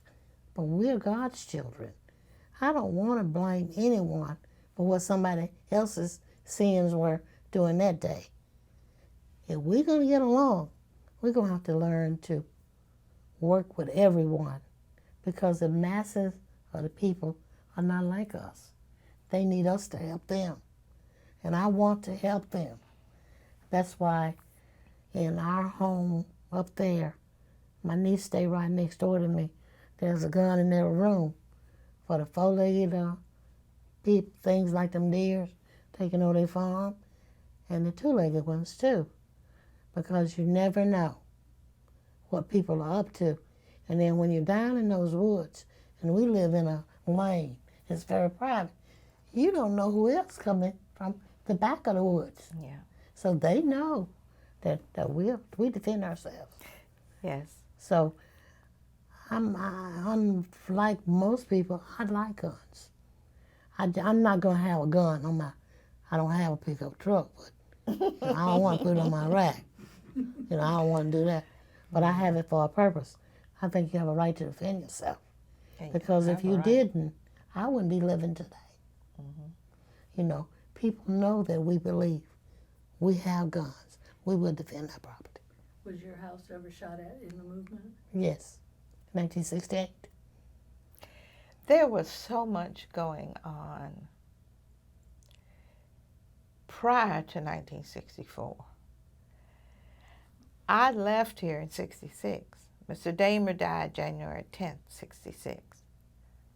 But we're God's children. I don't want to blame anyone for what somebody else's sins were doing that day. If we're going to get along, we're going to have to learn to work with everyone, because the masses of the people are not like us. They need us to help them, and I want to help them. That's why in our home up there, my niece stay right next door to me. There's a gun in their room for the four-legged people, things like them deers taking over their farm, and the two-legged ones too, because you never know what people are up to. And then when you're down in those woods, and we live in a lane, it's very private, you don't know who else coming from the back of the woods. Yeah. So they know that we defend ourselves. Yes. So I'm like most people, I like guns. I'm not going to have a gun on I don't have a pickup truck, but I don't want to put it on my rack. I don't want to do that. But I have it for a purpose. I think you have a right to defend yourself. Because if you didn't, I wouldn't be living today. Mm-hmm. People know that we believe we have guns. We will defend our property. Was your house ever shot at in the movement? Yes, 1968. There was so much going on prior to 1964. I left here in 66. Mr. Damer died January 10th, 66.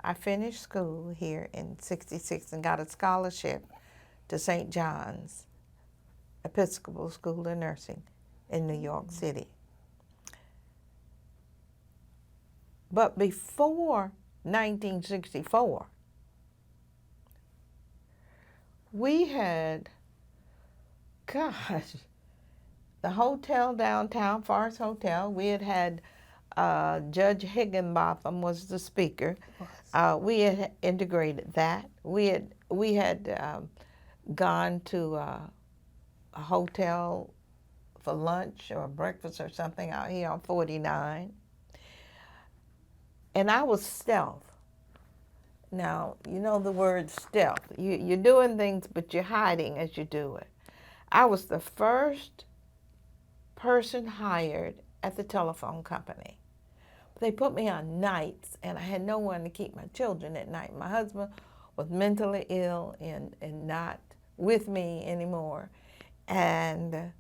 I finished school here in 66 and got a scholarship to St. John's Episcopal School of Nursing in New York City. But before 1964, we had, the hotel downtown, Forest Hotel. We had Judge Higginbotham was the speaker. We had integrated that. We had gone to a hotel for lunch or breakfast or something out here on 49. And I was stealth. Now, you know the word stealth. You're doing things, but you're hiding as you do it. I was the first person hired at the telephone company. They put me on nights, and I had no one to keep my children at night. My husband was mentally ill and not with me anymore. And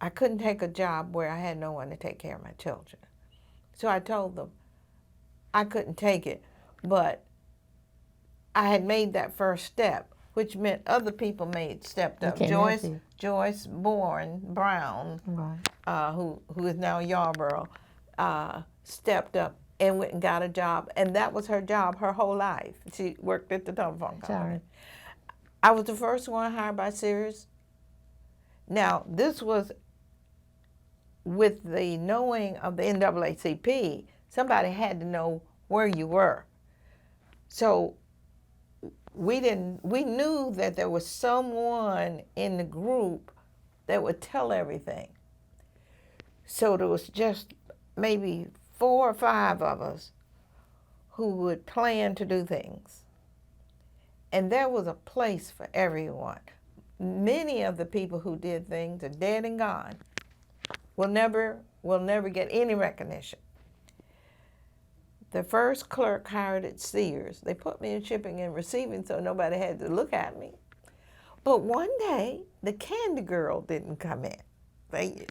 I couldn't take a job where I had no one to take care of my children. So I told them I couldn't take it, but I had made that first step, which meant other people stepped up. Joyce Brown, right. Who is now Yarborough, stepped up and went and got a job, and that was her job her whole life. She worked at the telephone company. I was the first one hired by Sears. Now, this was with the knowing of the NAACP. Somebody had to know where you were. So we knew that there was someone in the group that would tell everything. So there was just maybe 4 or 5 of us who would plan to do things. And there was a place for everyone. Many of the people who did things are dead and gone. Will never get any recognition. The first clerk hired at Sears, they put me in shipping and receiving so nobody had to look at me. But one day, the candy girl didn't come in.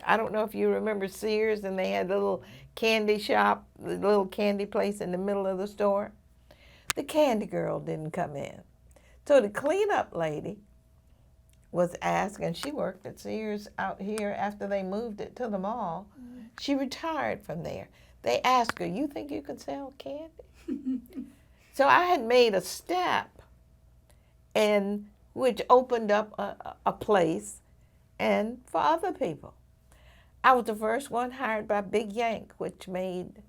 I don't know if you remember Sears, and they had a little candy shop, the little candy place in the middle of the store. The candy girl didn't come in. So the cleanup lady was asked, and she worked at Sears out here after they moved it to the mall. She retired from there. They asked her, "You think you could sell candy?" So I had made a step, and which opened up a place and for other people. I was the first one hired by Big Yank, which made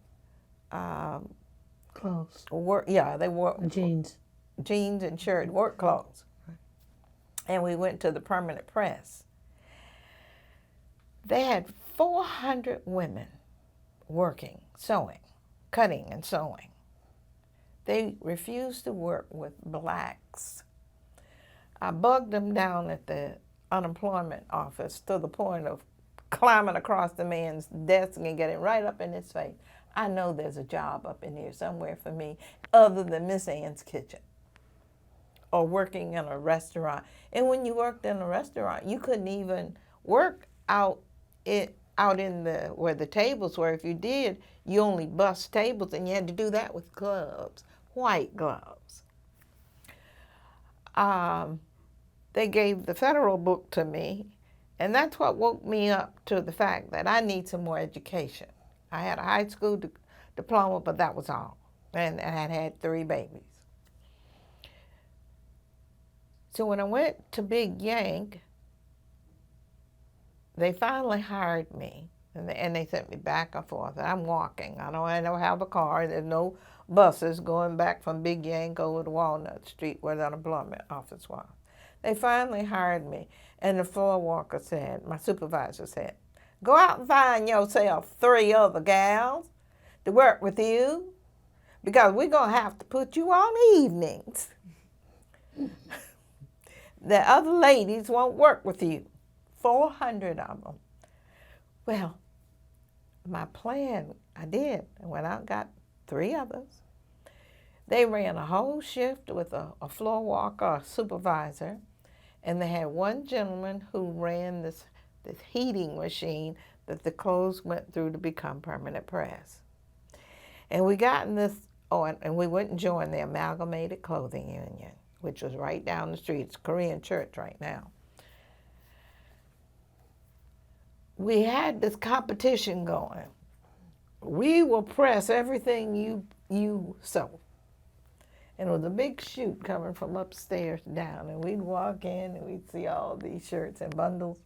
clothes. They wore jeans and shirt, work clothes. And we went to the permanent press. They had 400 women working, sewing, cutting and sewing. They refused to work with blacks. I bugged them down at the unemployment office to the point of climbing across the man's desk and getting right up in his face. I know there's a job up in here somewhere for me other than Miss Ann's kitchen or working in a restaurant. And when you worked in a restaurant, you couldn't even work out in the where the tables were. If you did, you only bust tables, and you had to do that with gloves, white gloves. They gave the federal book to me, and that's what woke me up to the fact that I need some more education. I had a high school diploma, but that was all, and I had 3 babies. So when I went to Big Yank, they finally hired me, and they sent me back and forth. I'm walking. I don't have a car. There's no buses going back from Big Yank over to Walnut Street where the unemployment office was. They finally hired me, and the floor walker said, my supervisor said, go out and find yourself 3 other gals to work with you, because we're going to have to put you on evenings. The other ladies won't work with you. 400 of them. Well, my plan, I did. I went out and got 3 others. They ran a whole shift with a floor walker, a supervisor, and they had one gentleman who ran this heating machine that the clothes went through to become permanent press. And we got in this, and we went and joined the Amalgamated Clothing Union, which was right down the street. It's a Korean church right now. We had this competition going. We will press everything you sew. And it was a big chute coming from upstairs down, and we'd walk in and we'd see all these shirts in bundles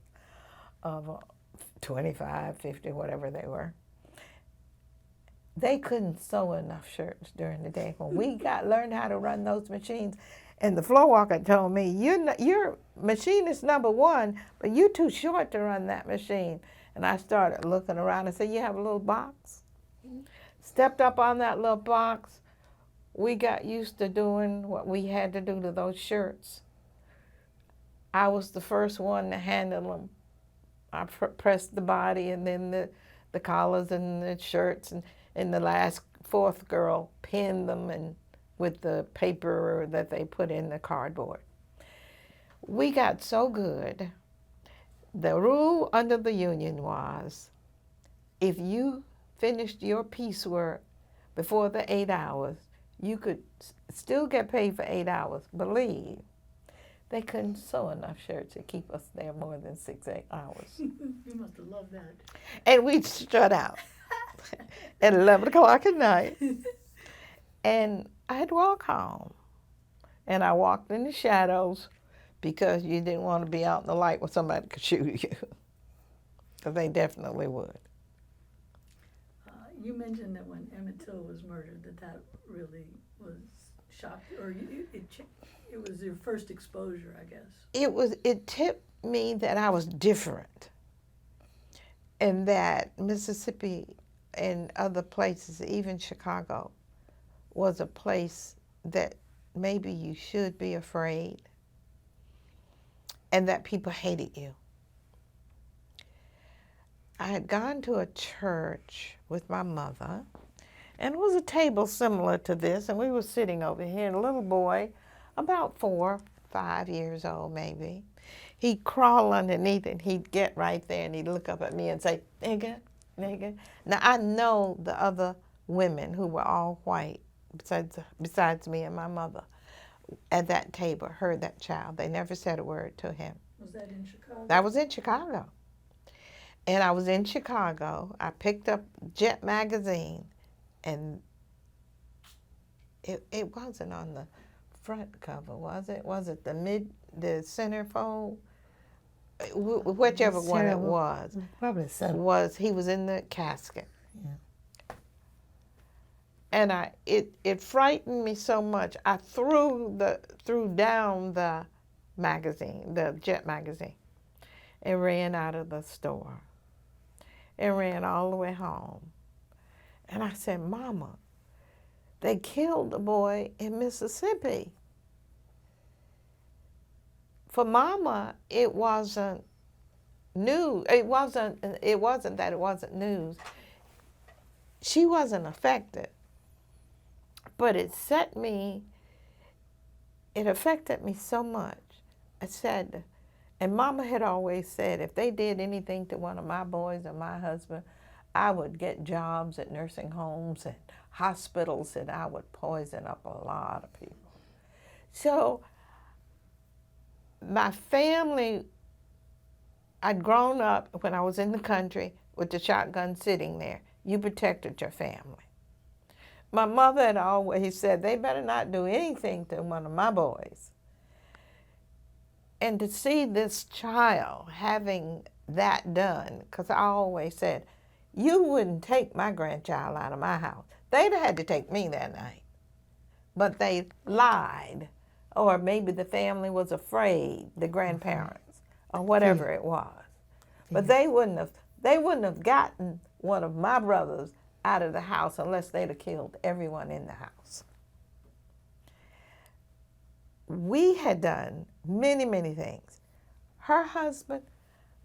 of 25, 50, whatever they were. They couldn't sew enough shirts during the day. When we learned how to run those machines, and the floor walker told me, you're machinist number 1, but you're too short to run that machine. And I started looking around and said, you have a little box? Stepped up on that little box. We got used to doing what we had to do to those shirts. I was the first one to handle them. I pressed the body, and then the collars and the shirts, and the last 4th girl pinned them and with the paper that they put in the cardboard. We got so good. The rule under the union was, if you finished your piecework before the 8 hours, you could still get paid for 8 hours. Believe, they couldn't sew enough shirts to keep us there more than 6, 8 hours. You must have loved that. And we'd strut out at 11 o'clock at night. And I'd walk home. And I walked in the shadows because you didn't want to be out in the light where somebody could shoot you. Because they definitely would. You mentioned that when Emmett Till was murdered, that really was shocking, or it was your first exposure, I guess. It tipped me that I was different, and that Mississippi and other places, even Chicago, was a place that maybe you should be afraid, and that people hated you. I had gone to a church with my mother, and it was a table similar to this, and we were sitting over here, and a little boy, about 4, 5 years old maybe, he'd crawl underneath and he'd get right there and he'd look up at me and say, nigga, nigga. Now I know the other women who were all white, besides me and my mother, at that table heard that child. They never said a word to him. Was that in Chicago? That was in Chicago. And I was in Chicago. I picked up Jet magazine, and it wasn't on the front cover, was it? Was it the centerfold? Whichever one it was. Probably so. He was in the casket. Yeah. And it frightened me so much. I threw down the magazine, the Jet magazine, and ran out of the store. And ran all the way home. And I said, Mama, They killed a boy in Mississippi. For Mama, it wasn't news. It wasn't that it wasn't news. She wasn't affected. But it affected me so much. I said, and Mama had always said, if they did anything to one of my boys or my husband, I would get jobs at nursing homes and hospitals, and I would poison up a lot of people. So my family, I'd grown up when I was in the country with the shotgun sitting there. You protected your family. My mother had always said, they better not do anything to one of my boys. And to see this child having that done, because I always said, you wouldn't take my grandchild out of my house. They'd have had to take me that night. But they lied. Or maybe the family was afraid, the grandparents, or whatever it was. But they wouldn't have gotten one of my brothers out of the house unless they'd have killed everyone in the house. We had done many, many things. Her husband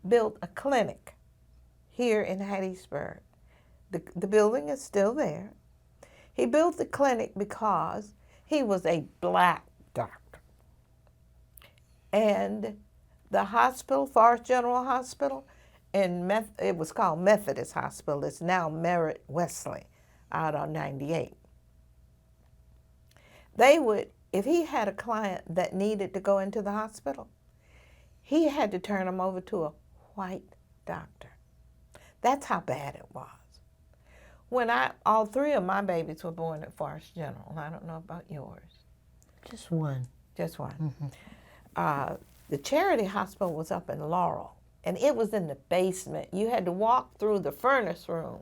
built a clinic here in Hattiesburg. The building is still there. He built the clinic because he was a black doctor. And the hospital, Forest General Hospital, it was called Methodist Hospital. It's now Merritt Wesley out on 98. They would, if he had a client that needed to go into the hospital, he had to turn him over to a white doctor. That's how bad it was. When all three of my babies were born at Forest General. I don't know about yours. Just one. Just one. Mm-hmm. The charity hospital was up in Laurel, and it was in the basement. You had to walk through the furnace room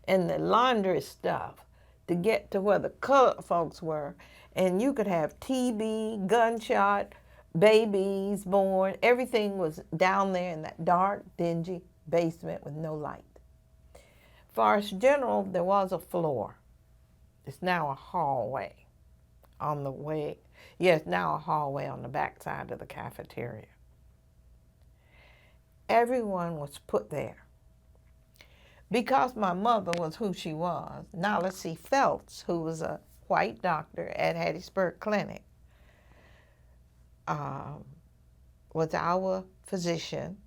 and the laundry stuff to get to where the colored folks were. And you could have TB, gunshot, babies born. Everything was down there in that dark, dingy basement with no light. Forest General, there was a floor. It's now a hallway on the way. Yes, now a hallway on the back side of the cafeteria. Everyone was put there. Because my mother was who she was, Nala C. Phelps, who was a white doctor at Hattiesburg Clinic, was our physician,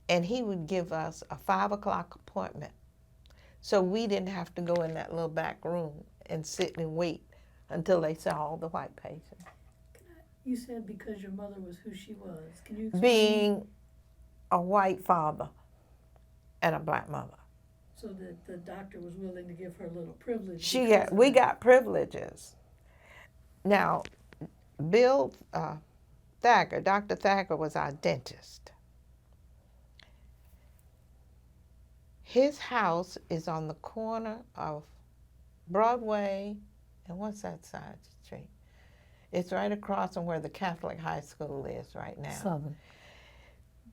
and he would give us a 5 o'clock appointment. So we didn't have to go in that little back room and sit and wait until they saw all the white patients. You said because your mother was who she was. Can you explain? Being a white father and a black mother. So that the doctor was willing to give her a little privilege. We got privileges. Now, Bill Thacker, Dr. Thacker was our dentist. His house is on the corner of Broadway and what's that side street? It's right across from where the Catholic high school is right now. Southern.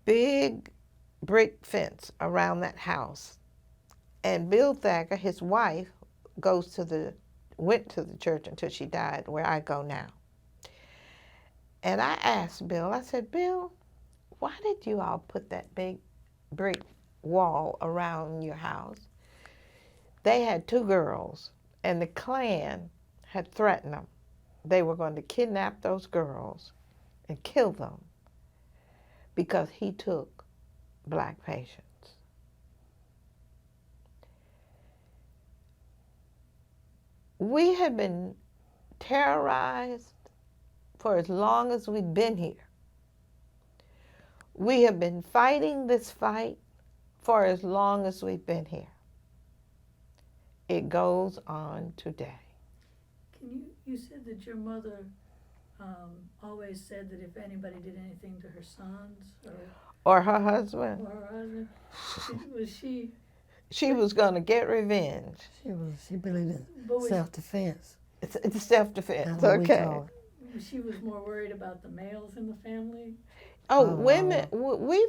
Big brick fence around that house. And Bill Thacker, his wife, went to the church until she died, where I go now. And I asked Bill, I said, Bill, why did you all put that big brick wall around your house? They had 2 girls, and the Klan had threatened them. They were going to kidnap those girls and kill them because he took black patients. We have been terrorized for as long as we've been here. We have been fighting this fight for as long as we've been here. It goes on today. You said that your mother always said that if anybody did anything to her sons or her husband, was she? She was going to get revenge. She believed in self-defense. It's self-defense. That's what we Okay. call it. She was more worried about the males in the family. Oh, women, we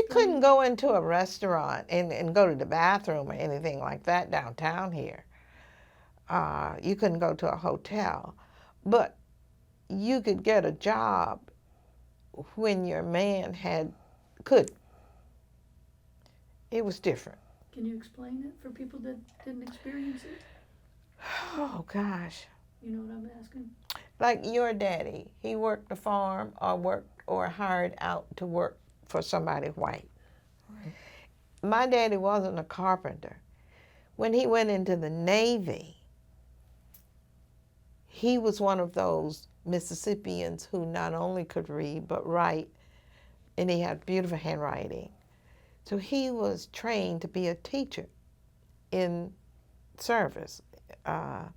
couldn't go into a restaurant and go to the bathroom or anything like that downtown here. You couldn't go to a hotel, but you could get a job when your man could. It was different. Can you explain it for people that didn't experience it? Oh gosh. You know what I'm asking? Like your daddy, he worked the farm or hired out to work for somebody white. Right. My daddy wasn't a carpenter. When he went into the Navy, he was one of those Mississippians who not only could read but write, and he had beautiful handwriting. So he was trained to be a teacher in service, an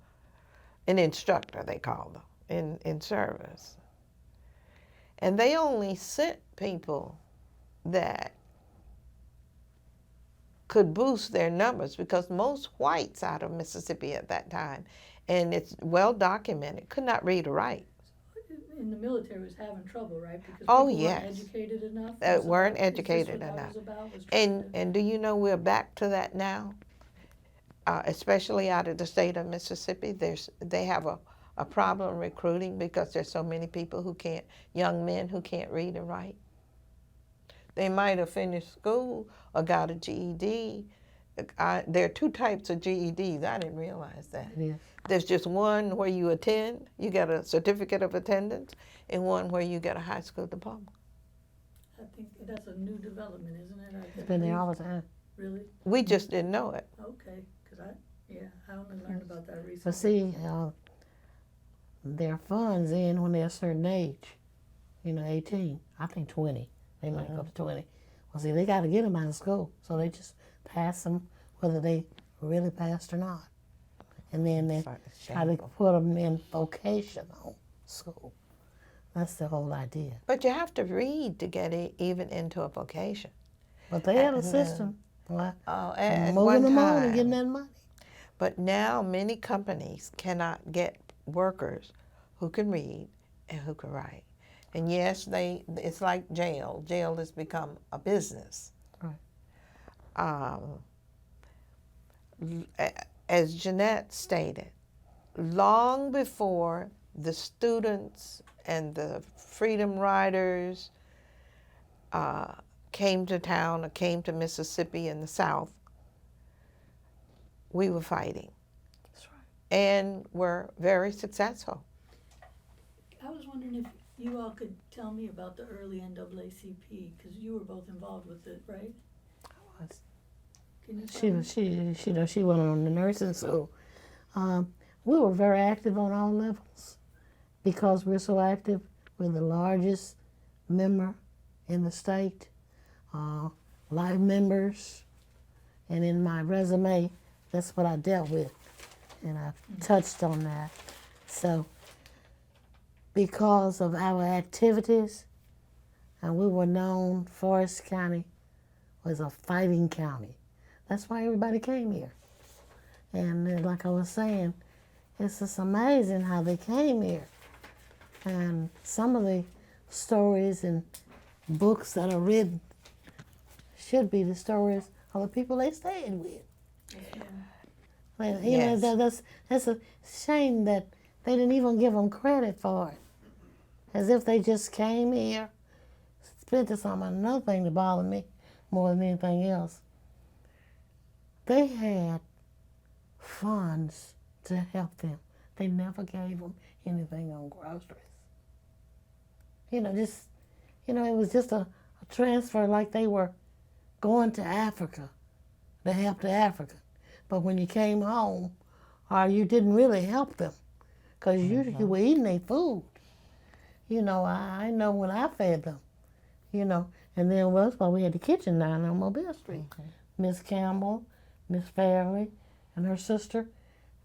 instructor they call them, in service. And they only sent people that could boost their numbers because most whites out of Mississippi at that time, and it's well documented, could not read or write. In the military was having trouble, right? Because Oh, people yes. weren't educated enough. Weren't Is this educated what that enough. was about, was trying to- And do you know we're back to that now? Especially out of the state of Mississippi, they have a problem recruiting because there's so many people young men who can't read and write. They might have finished school or got a GED. There are two types of GEDs. I didn't realize that. Yes. There's just one where you attend, you get a certificate of attendance, and one where you get a high school diploma. I think that's a new development, isn't it? It's been there all the time. Really? We just didn't know it. Okay, because I only learned about that recently. But see, their funds in when they're a certain age, 18, I think 20. They might go to 20. Well, see, they got to get them out of school, so they just pass them whether they really passed or not. And then they try to put them in vocational school. That's the whole idea. But you have to read to get even into a vocation. But they have a system. At moving one them on and time. getting that money. But now many companies cannot get workers who can read and who can write. And yes, it's like jail. Jail has become a business. Right. As Jeanette stated, long before the students and the freedom riders came to town or came to Mississippi in the South, we were fighting. That's right. And were very successful. I was wondering if you all could tell me about the early NAACP, because you were both involved with it, right? I was. Can you tell me? She went on the nursing school. We were very active on all levels. Because we're so active, we're the largest member in the state, life members, and in my resume, that's what I dealt with, and I touched on that. So, because of our activities, and we were known, Forest County was a fighting county. That's why everybody came here. And like I was saying, it's just amazing how they came here. And some of the stories and books that are written should be the stories of the people they stayed with. Yeah. That's a shame that they didn't even give them credit for it. As if they just came here, spent this on another thing that bothered me more than anything else. They had funds to help them. They never gave them anything on groceries. It was just a transfer like they were going to Africa to help the African. But when you came home, or you didn't really help them, because you were eating their food. I know when I fed them, and then that's why we had the kitchen down on Mobile Street. Miss Campbell, Miss Fairley, and her sister,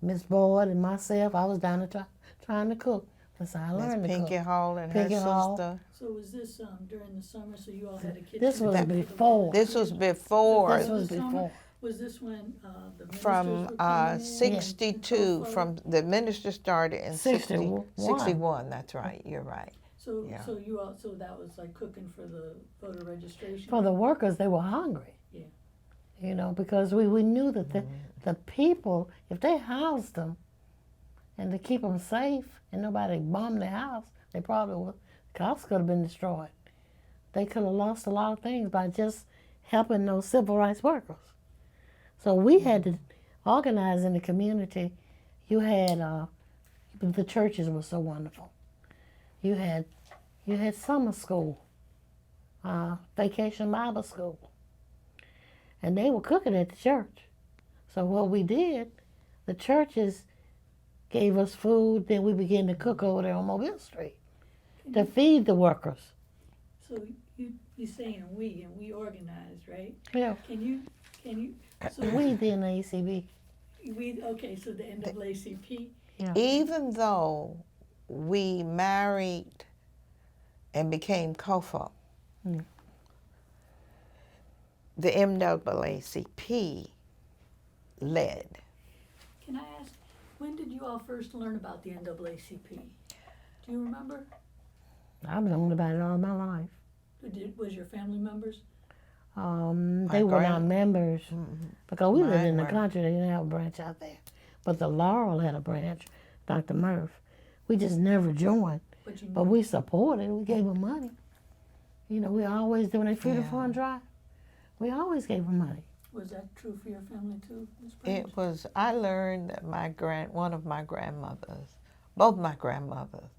Miss Boyd, and myself, I was down there trying to cook. That's how I learned to cook. Pinky Hall and Pinky her Hall. sister. So was this during the summer, so you all had a kitchen? This was for the before. This was before. This was the summer? before. Was this when the ministers From were coming in? 62, from the minister started in 61. 61, that's right, you're right. So Yeah. so you all, so that was like cooking for the voter registration? For the workers, they were hungry. Yeah. Because we knew that the people, if they housed them, And to keep them safe and nobody bombed their house, they probably would. The house could have been destroyed. They could have lost a lot of things by just helping those civil rights workers. So we had to organize in the community. You had the churches were so wonderful. You had summer school, vacation Bible school, and they were cooking at the church. So what we did, the churches gave us food, then we began to cook over there on Mobile Street to feed the workers. So you're saying we, and we organized, right? Yeah. Can you, so We did in the ACB. okay, so the NAACP, Yeah. Even though we married and became COFO, Mm. the NAACP led. can I ask, when did you all first learn about the NAACP? Do you remember? I've known about it all my life. Was your family members? They were not grand- members because we lived Mine in the were. country. They didn't have a branch out there. But the Laurel had a branch, Dr. Murph. We just never joined, But you but we supported. We gave them money. You know, we always, when they Freedom Yeah. Fund drive, we always gave them money. was that true for your family too, Ms. Branch? It was, I learned that one of my grandmothers, both my grandmothers,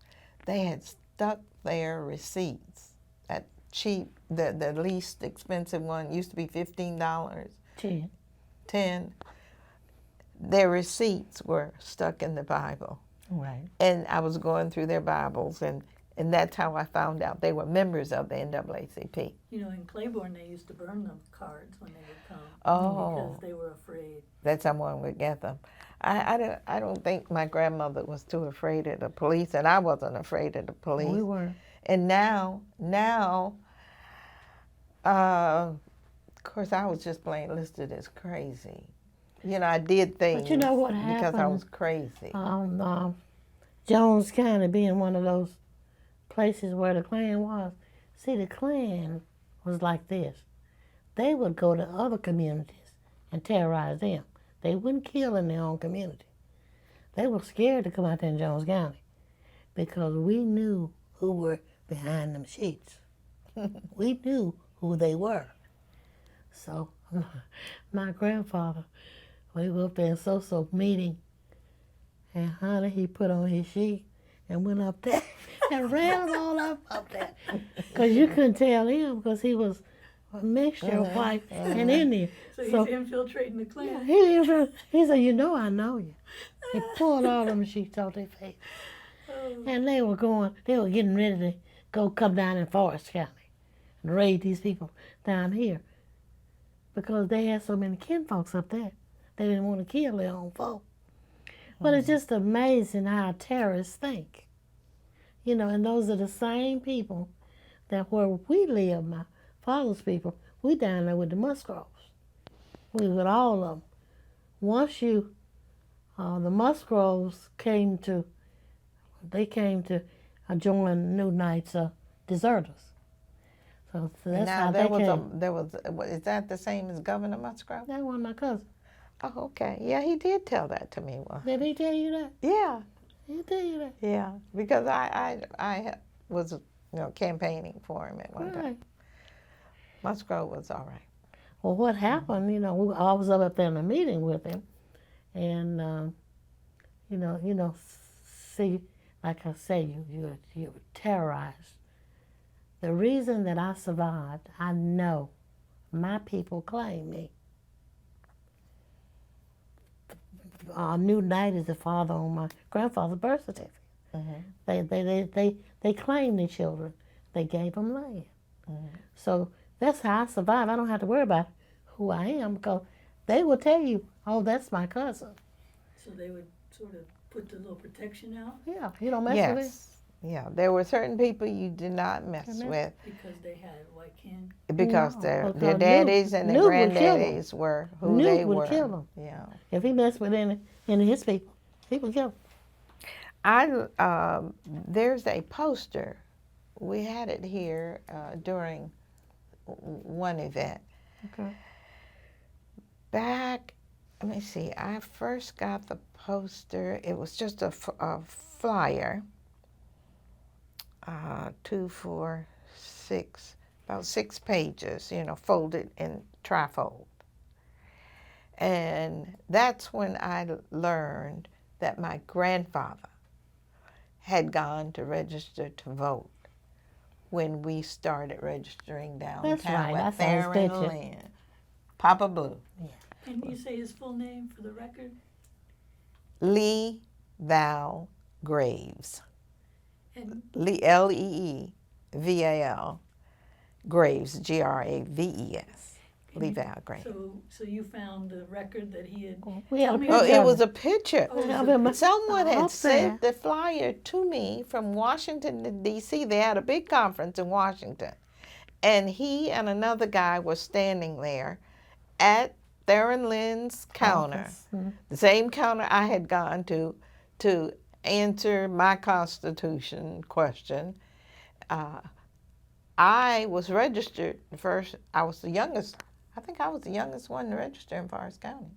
they had stuck their receipts at cheap, the least expensive one used to be $15, Gee, 10. Their receipts were stuck in the Bible. right. And I was going through their Bibles, and that's how I found out they were members of the NAACP. You know, in Claiborne, they used to burn them cards when they would come. Oh. Because they were afraid. That someone would get them. I don't think my grandmother was too afraid of the police, and I wasn't afraid of the police. We were. And now, of course, I was just plain listed as crazy. You know, I did things But you know what because I happened? was crazy. Jones County being one of those places where the Klan was. See, the Klan was like this. They would go to other communities and terrorize them. They wouldn't kill in their own community. They were scared to come out there in Jones County because we knew who were behind them sheets. We knew who they were. So my grandfather, we were up there in so meeting, and honey, he put on his sheet and went up there and ran them all up there. Because you couldn't tell him because he was a mixture of white and Indian. So he's So- infiltrating the Klan. He said, you know I know you. He pulled all them sheets off their face. Oh, And they were getting ready to come down in Forest County and raid these people down here. Because they had so many kinfolks up there. They didn't want to kill their own folk. But it's just amazing how terrorists think. You know, and those are the same people that where we live, my father's people, we down there with the Musgroves. We with all of them. Once the Musgroves came to join New Knight's deserters. So that's now how they came. Is that the same as Governor Musgrove? That was my cousin. Oh, okay. Yeah, he did tell that to me once. Did he tell you that? Yeah, He tell you that? yeah. Because I was campaigning for him at one time. Right. Musgrove was all right. Well, what happened, I was up there in a meeting with him, and, see, like I say, you were terrorized. The reason that I survived, I know my people claim me. New Knight is the father on my grandfather's birth certificate. They claimed the children. They gave them land. So that's how I survive. I don't have to worry about who I am because they will tell you, oh, that's my cousin. so they would sort of put the little protection out Yeah, you don't mess with it. Yes. Yeah, there were certain people you did not mess Amen. with because they had white kin. because No, their because daddies and their Newt would kill 'em. granddaddies were who Newt they would were. kill 'em. Yeah. If he messed with any of his people, he would kill him. There's a poster. We had it here during one event. Okay. Back, let me see. I first got the poster. It was just a flyer. 2, 4, 6, about 6 pages, folded in trifold. And that's when I learned that my grandfather had gone to register to vote when we started registering downtown That's right. with I saw his Theron picture. Lynn. Papa Blue. Can you say his full name for the record? Lee Val Graves. And Leeval Graves, Graves. Lee Val Graves. so you found the record that he had. We had a Tell me- Oh, picture it of was a picture. Oh, it was of a him. Someone had Up sent the flyer to me from Washington, D.C. They had a big conference in Washington. And he and another guy were standing there at Theron Lynn's counter, Office. Mhm. the same counter I had gone to answer my Constitution question. I was registered first. I was the youngest. I think I was the youngest one to register in Forest County.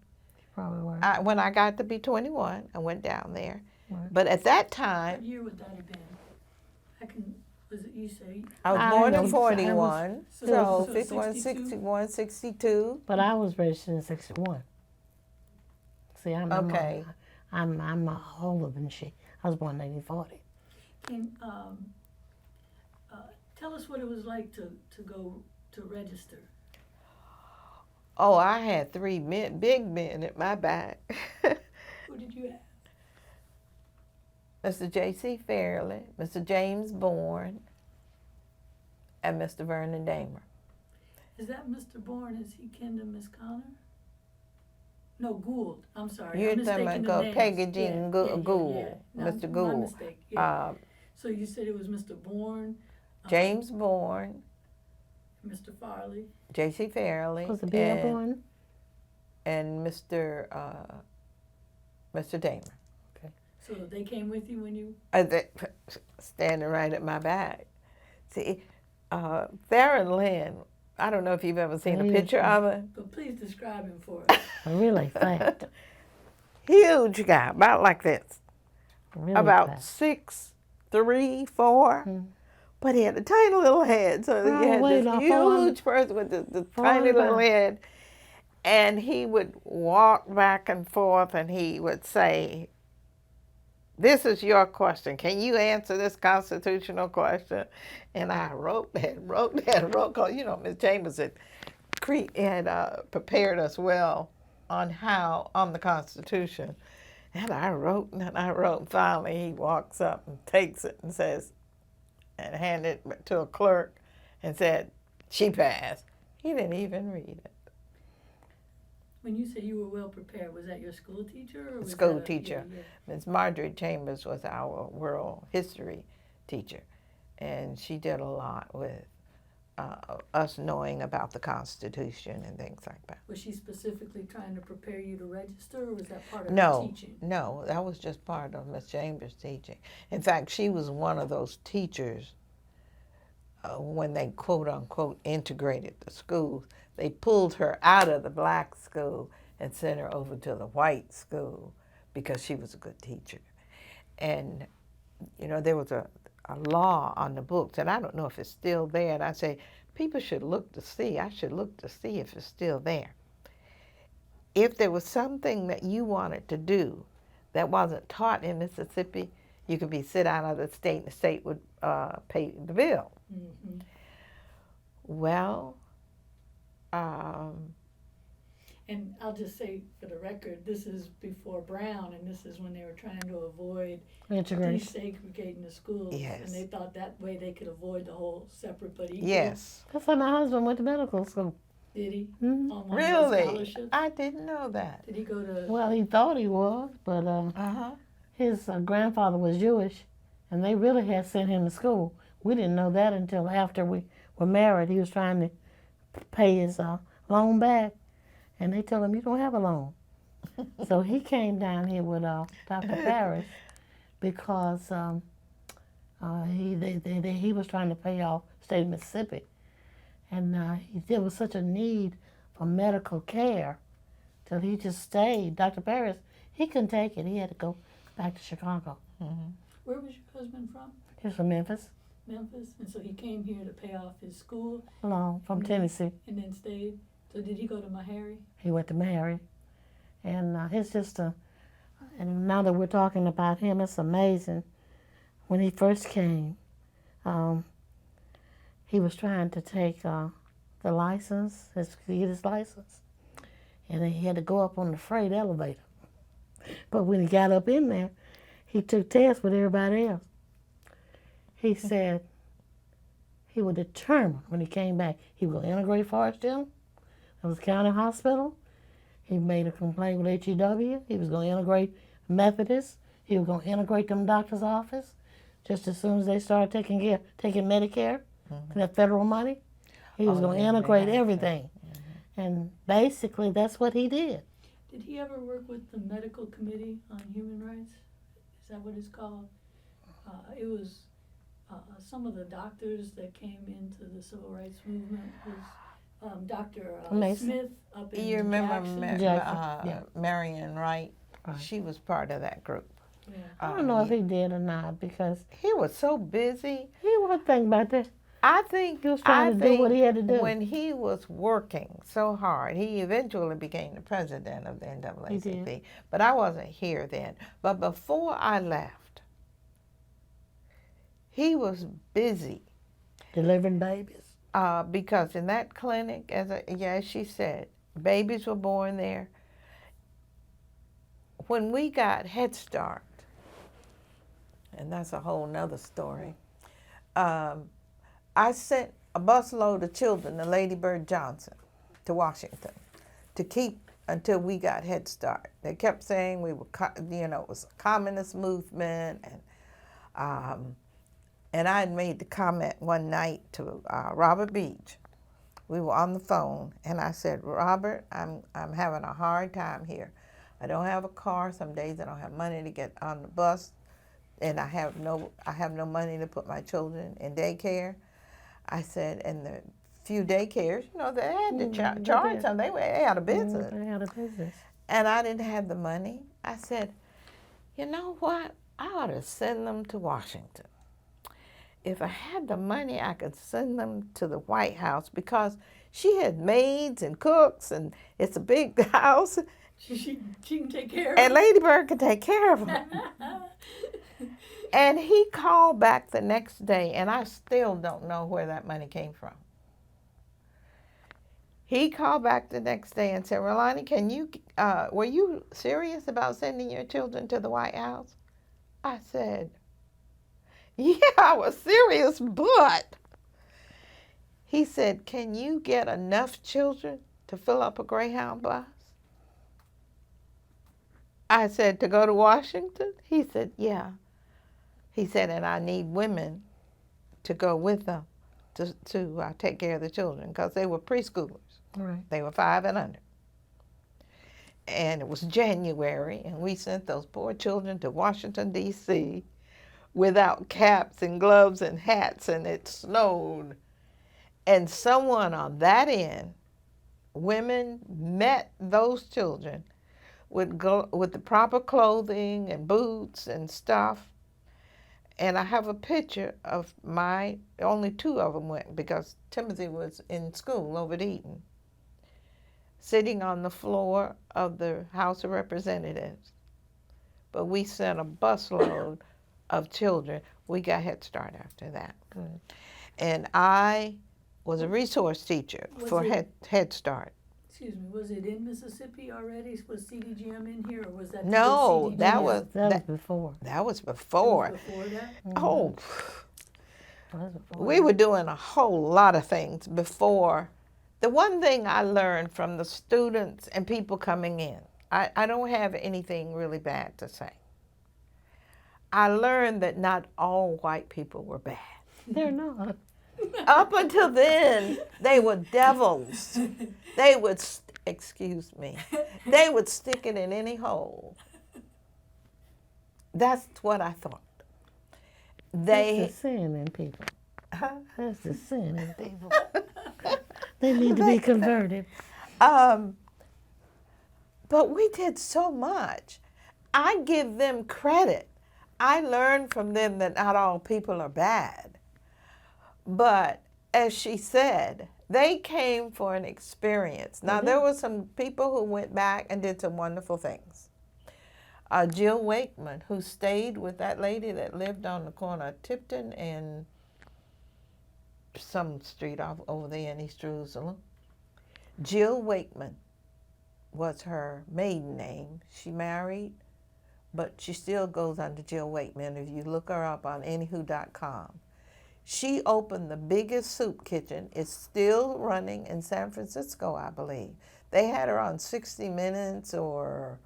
Probably were. When I got to be 21, I went down there. Right. But at that What time, year would that have been? Was it you say? I was I born know, in I 41, So so 61, 61, 62. But I was registered in '61. See, Okay. I'm older than she. I was born in 1940. Can tell us what it was like to go to register. Oh, I had 3 big men at my back. Who did you have? Mr. J.C. Fairley, Mr. James Bourne, and Mr. Vernon Damer. Is that Mr. Bourne? Is he kin to Miss Connor? No, Gould. I'm sorry. You're I'm talking mistaking the about names. Peggy Jean Gould, No, Mr. My Gould. mistake. Yeah. So you said it was Mr. Bourne, James Bourne, Mr. Farley. J.C. Fairley, Was the beer born? and Mr. Damer. So they came with you when you. Standing right at my back. See, Theron Lynn, I don't know if you've ever seen a picture of her. But please describe him for us. Really fat. Huge guy, about like this. Really About fat. 6'3", 4". But he had a tiny little head. So Oh, you had wait, this I huge person with the tiny little head. And he would walk back and forth and he would say, "This is your question. Can you answer this constitutional question?" And I wrote that, because, Ms. Chambers had prepared us well on the Constitution. And I wrote, and finally he walks up and takes it and says, and handed it to a clerk and said, "She passed." He didn't even read it. When you say you were well prepared, was that your school teacher? Or was School that teacher. Yeah. Ms. Marjorie Chambers was our world history teacher, and she did a lot with us knowing about the Constitution and things like that. Was she specifically trying to prepare you to register, or was that part of her teaching? No, that was just part of Ms. Chambers' teaching. In fact, she was one of those teachers when they quote-unquote integrated the schools. They pulled her out of the black school and sent her over to the white school because she was a good teacher. And, there was a law on the books, and I don't know if it's still there, and I say, people should look to see. I should look to see if it's still there. If there was something that you wanted to do that wasn't taught in Mississippi, you could be sit out of the state, and the state would pay the bill. Mm-hmm. Well, And I'll just say for the record, this is before Brown, and this is when they were trying to avoid Integration. desegregating the schools. Yes. And they thought that way they could avoid the whole separate but equal. yes. That's why my husband went to medical school. Did he? Mhm. On one of those Really? scholarships? I didn't know that. Did he go to? Well, he thought he was, but Uh-huh. his grandfather was Jewish, and they really had sent him to school. We didn't know that until after we were married. He was trying to pay his loan back, and they told him, "You don't have a loan." So he came down here with Dr. Parrish because he was trying to pay off state of Mississippi, and there was such a need for medical care till he just stayed. Dr. Parrish, He couldn't take it. He had to go back to Chicago. Where was your husband from? He was from Memphis, Memphis? And so he came here to pay off his school along from Tennessee. and then stayed. So did he go to Meharry? He went to Mary. And his sister, and now that we're talking about him, it's amazing. When he first came, he was trying to take the license, to get his license. And then he had to go up on the freight elevator. But when he got up in there, he took tests with everybody else. He said he was determined when he came back, he was going to integrate Forest Hill. It was county hospital. He made a complaint with HEW. He was going to integrate Methodist. He was going to integrate them doctor's office. Just as soon as they started taking Medicare, that federal money, he was going to integrate everything. And basically, that's what he did. Did he ever work with the Medical Committee on Human Rights? Is that what it's called? It was some of the doctors that came into the civil rights movement was Dr. Smith up in You remember Jackson. Marion Wright? Right. She was part of that group. Yeah. I don't know if he did or not, because He was so busy. he wasn't thinking about that. I think He was trying to do what he had to do. When he was working so hard, he eventually became the president of the He NAACP. did. But I wasn't here then. But before I left, he was busy Delivering babies. because in that clinic, as she said, babies were born there. When we got Head Start, and that's a whole nother story, I sent a busload of children to Lady Bird Johnson to Washington to keep until we got Head Start. They kept saying we were, it was a communist movement, and I had made the comment one night to Robert Beach. We were on the phone, and I said, Robert, I'm having a hard time here. I don't have a car. Some days I don't have money to get on the bus, and I have no money to put my children in daycare. I said, and the few daycares, they had to charge them. They were out of business. They out of business. And I didn't have the money. I said, you know what? I ought to send them to Washington. If I had the money, I could send them to the White House, because she had maids and cooks, and it's a big house. She can take care of And it. Lady Bird could take care of them. And he called back the next day, and I still don't know where that money came from. He called back the next day and said, Raylawni, were you serious about sending your children to the White House? I said, yeah, I was serious, but he said, can you get enough children to fill up a Greyhound bus? I said, to go to Washington? He said, yeah. He said, and I need women to go with them to take care of the children, because they were preschoolers. Right. They were 5 and under. And it was January, and we sent those poor children to Washington, D.C. without caps and gloves and hats, and it snowed. And someone on that end, women met those children with the proper clothing and boots and stuff. And I have a picture of only 2 of them went, because Timothy was in school over at Eton, sitting on the floor of the House of Representatives. But we sent a busload of children. We got Head Start after that. Good. And I was a resource teacher for Head Start. Excuse me, was it in Mississippi already? Was CDGM in here, or was that? No, CDGM? that was before. That was It before. was before that? Oh, That was before. we were doing a whole lot of things before. The one thing I learned from the students and people coming in, I don't have anything really bad to say. I learned that not all white people were bad. They're not. Up until then, they were devils. They would, they would stick it in any hole. That's what I thought. That's the sin in people. That's the sin in people. They need to be converted. But we did so much. I give them credit. I learned from them that not all people are bad. But as she said, they came for an experience. Now, there were some people who went back and did some wonderful things. Jill Wakeman, who stayed with that lady that lived on the corner of Tipton and some street off over there in East Jerusalem. Jill Wakeman was her maiden name. She married, but she still goes under Jill Wakeman if you look her up on anywho.com. She opened the biggest soup kitchen. It's still running in San Francisco, I believe. They had her on 60 Minutes or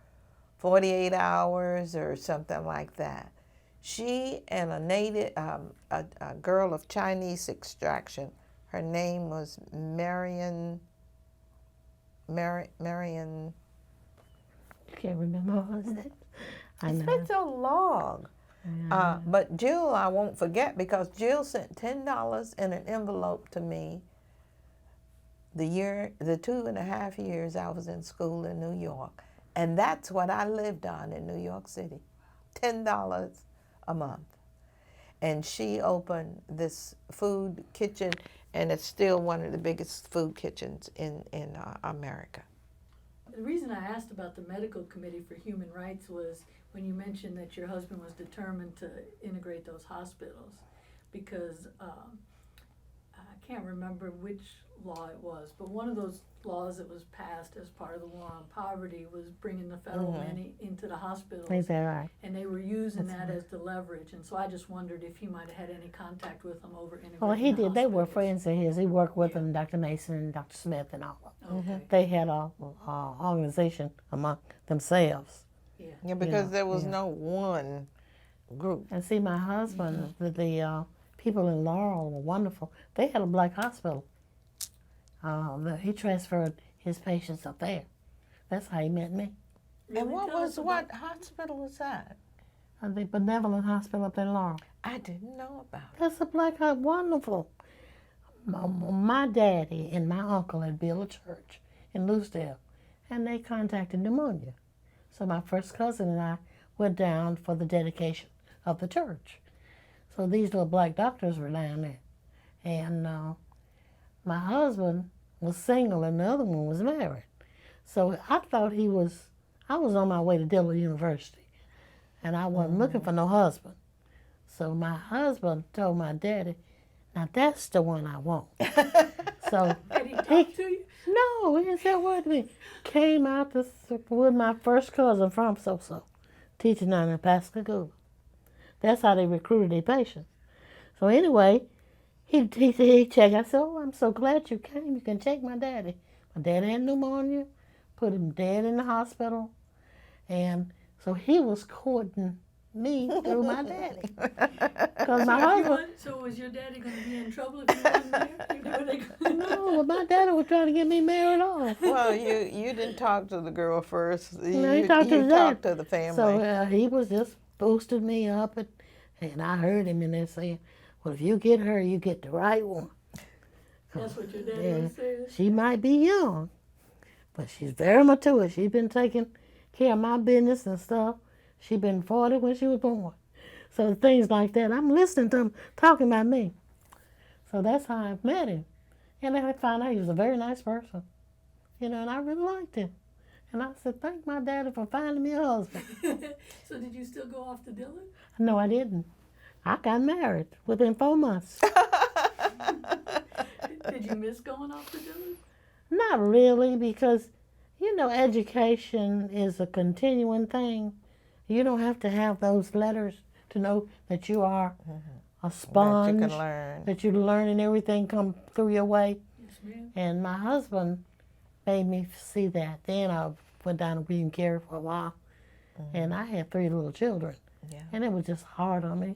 48 Hours or something like that. She and a native, a girl of Chinese extraction, her name was Marion, I can't remember what was it. it's been so long. But Jill, I won't forget, because Jill sent $10 in an envelope to me the 2.5 years I was in school in New York. And that's what I lived on in New York City, $10 a month. And she opened this food kitchen, and it's still one of the biggest food kitchens in America. The reason I asked about the Medical Committee for Human Rights was when you mentioned that your husband was determined to integrate those hospitals, because I can't remember which law it was, but one of those laws that was passed as part of the war on poverty was bringing the federal money into the hospitals. Is that right? And they were using That's that right. as the leverage, and so I just wondered if he might have had any contact with them over integrating Well, he the did. They were hospitals. friends of his. He worked with them, Dr. Mason and Dr. Smith and all of them. Okay, They had a organization among themselves. Yeah, because Yeah, there was yeah. no one group. And see, my husband, the people in Laurel were wonderful. They had a black hospital. He transferred his patients up there. That's how he met me. And Really? Tell us what about- hospital was that? The Benevolent Hospital up in Laurel. I didn't know about it. That's a black hospital. Wonderful. My daddy and my uncle had built a church in Lucedale, and they contacted pneumonia. So my first cousin and I went down for the dedication of the church. So these little black doctors were down there. And my husband was single and the other one was married. So I thought I was on my way to Dillard University, and I wasn't looking for no husband. So my husband told my daddy, now that's the one I want. So Did he talk to you? no, he didn't say a word to me. Came out with my first cousin from So-So, teaching down in Pascagoula. That's how they recruited their patients. So anyway, he checked. I said, oh, I'm so glad you came. You can check my daddy. My daddy had pneumonia, put him dead in the hospital. And so he was courting me through my daddy. Because my husband, So was your daddy going to be in trouble if you wasn't there? no, my daddy was trying to get me married off. Well, you didn't talk to the girl first. No, he you talked to you the talked dad. to the family. So he was just boosting me up, and I heard him in there saying, well, if you get her, you get the right one. That's what your daddy Yeah. was saying? She might be young, but she's very mature. She's been taking care of my business and stuff. She's been 40 when she was born. So things like that. I'm listening to him talking about me. So that's how I met him. And then I found out he was a very nice person. And I really liked him. And I said, thank my daddy for finding me a husband. So did you still go off to Dillard? No, I didn't. I got married within 4 months. Did you miss going off to Dillard? Not really, because, education is a continuing thing. You don't have to have those letters to know that you are a sponge, that you can learn. that you're learning everything come through your way. Yes, ma'am. And my husband made me see that. Then I went down to Green Carey for a while, and I had 3 little children. Yeah. And it was just hard on me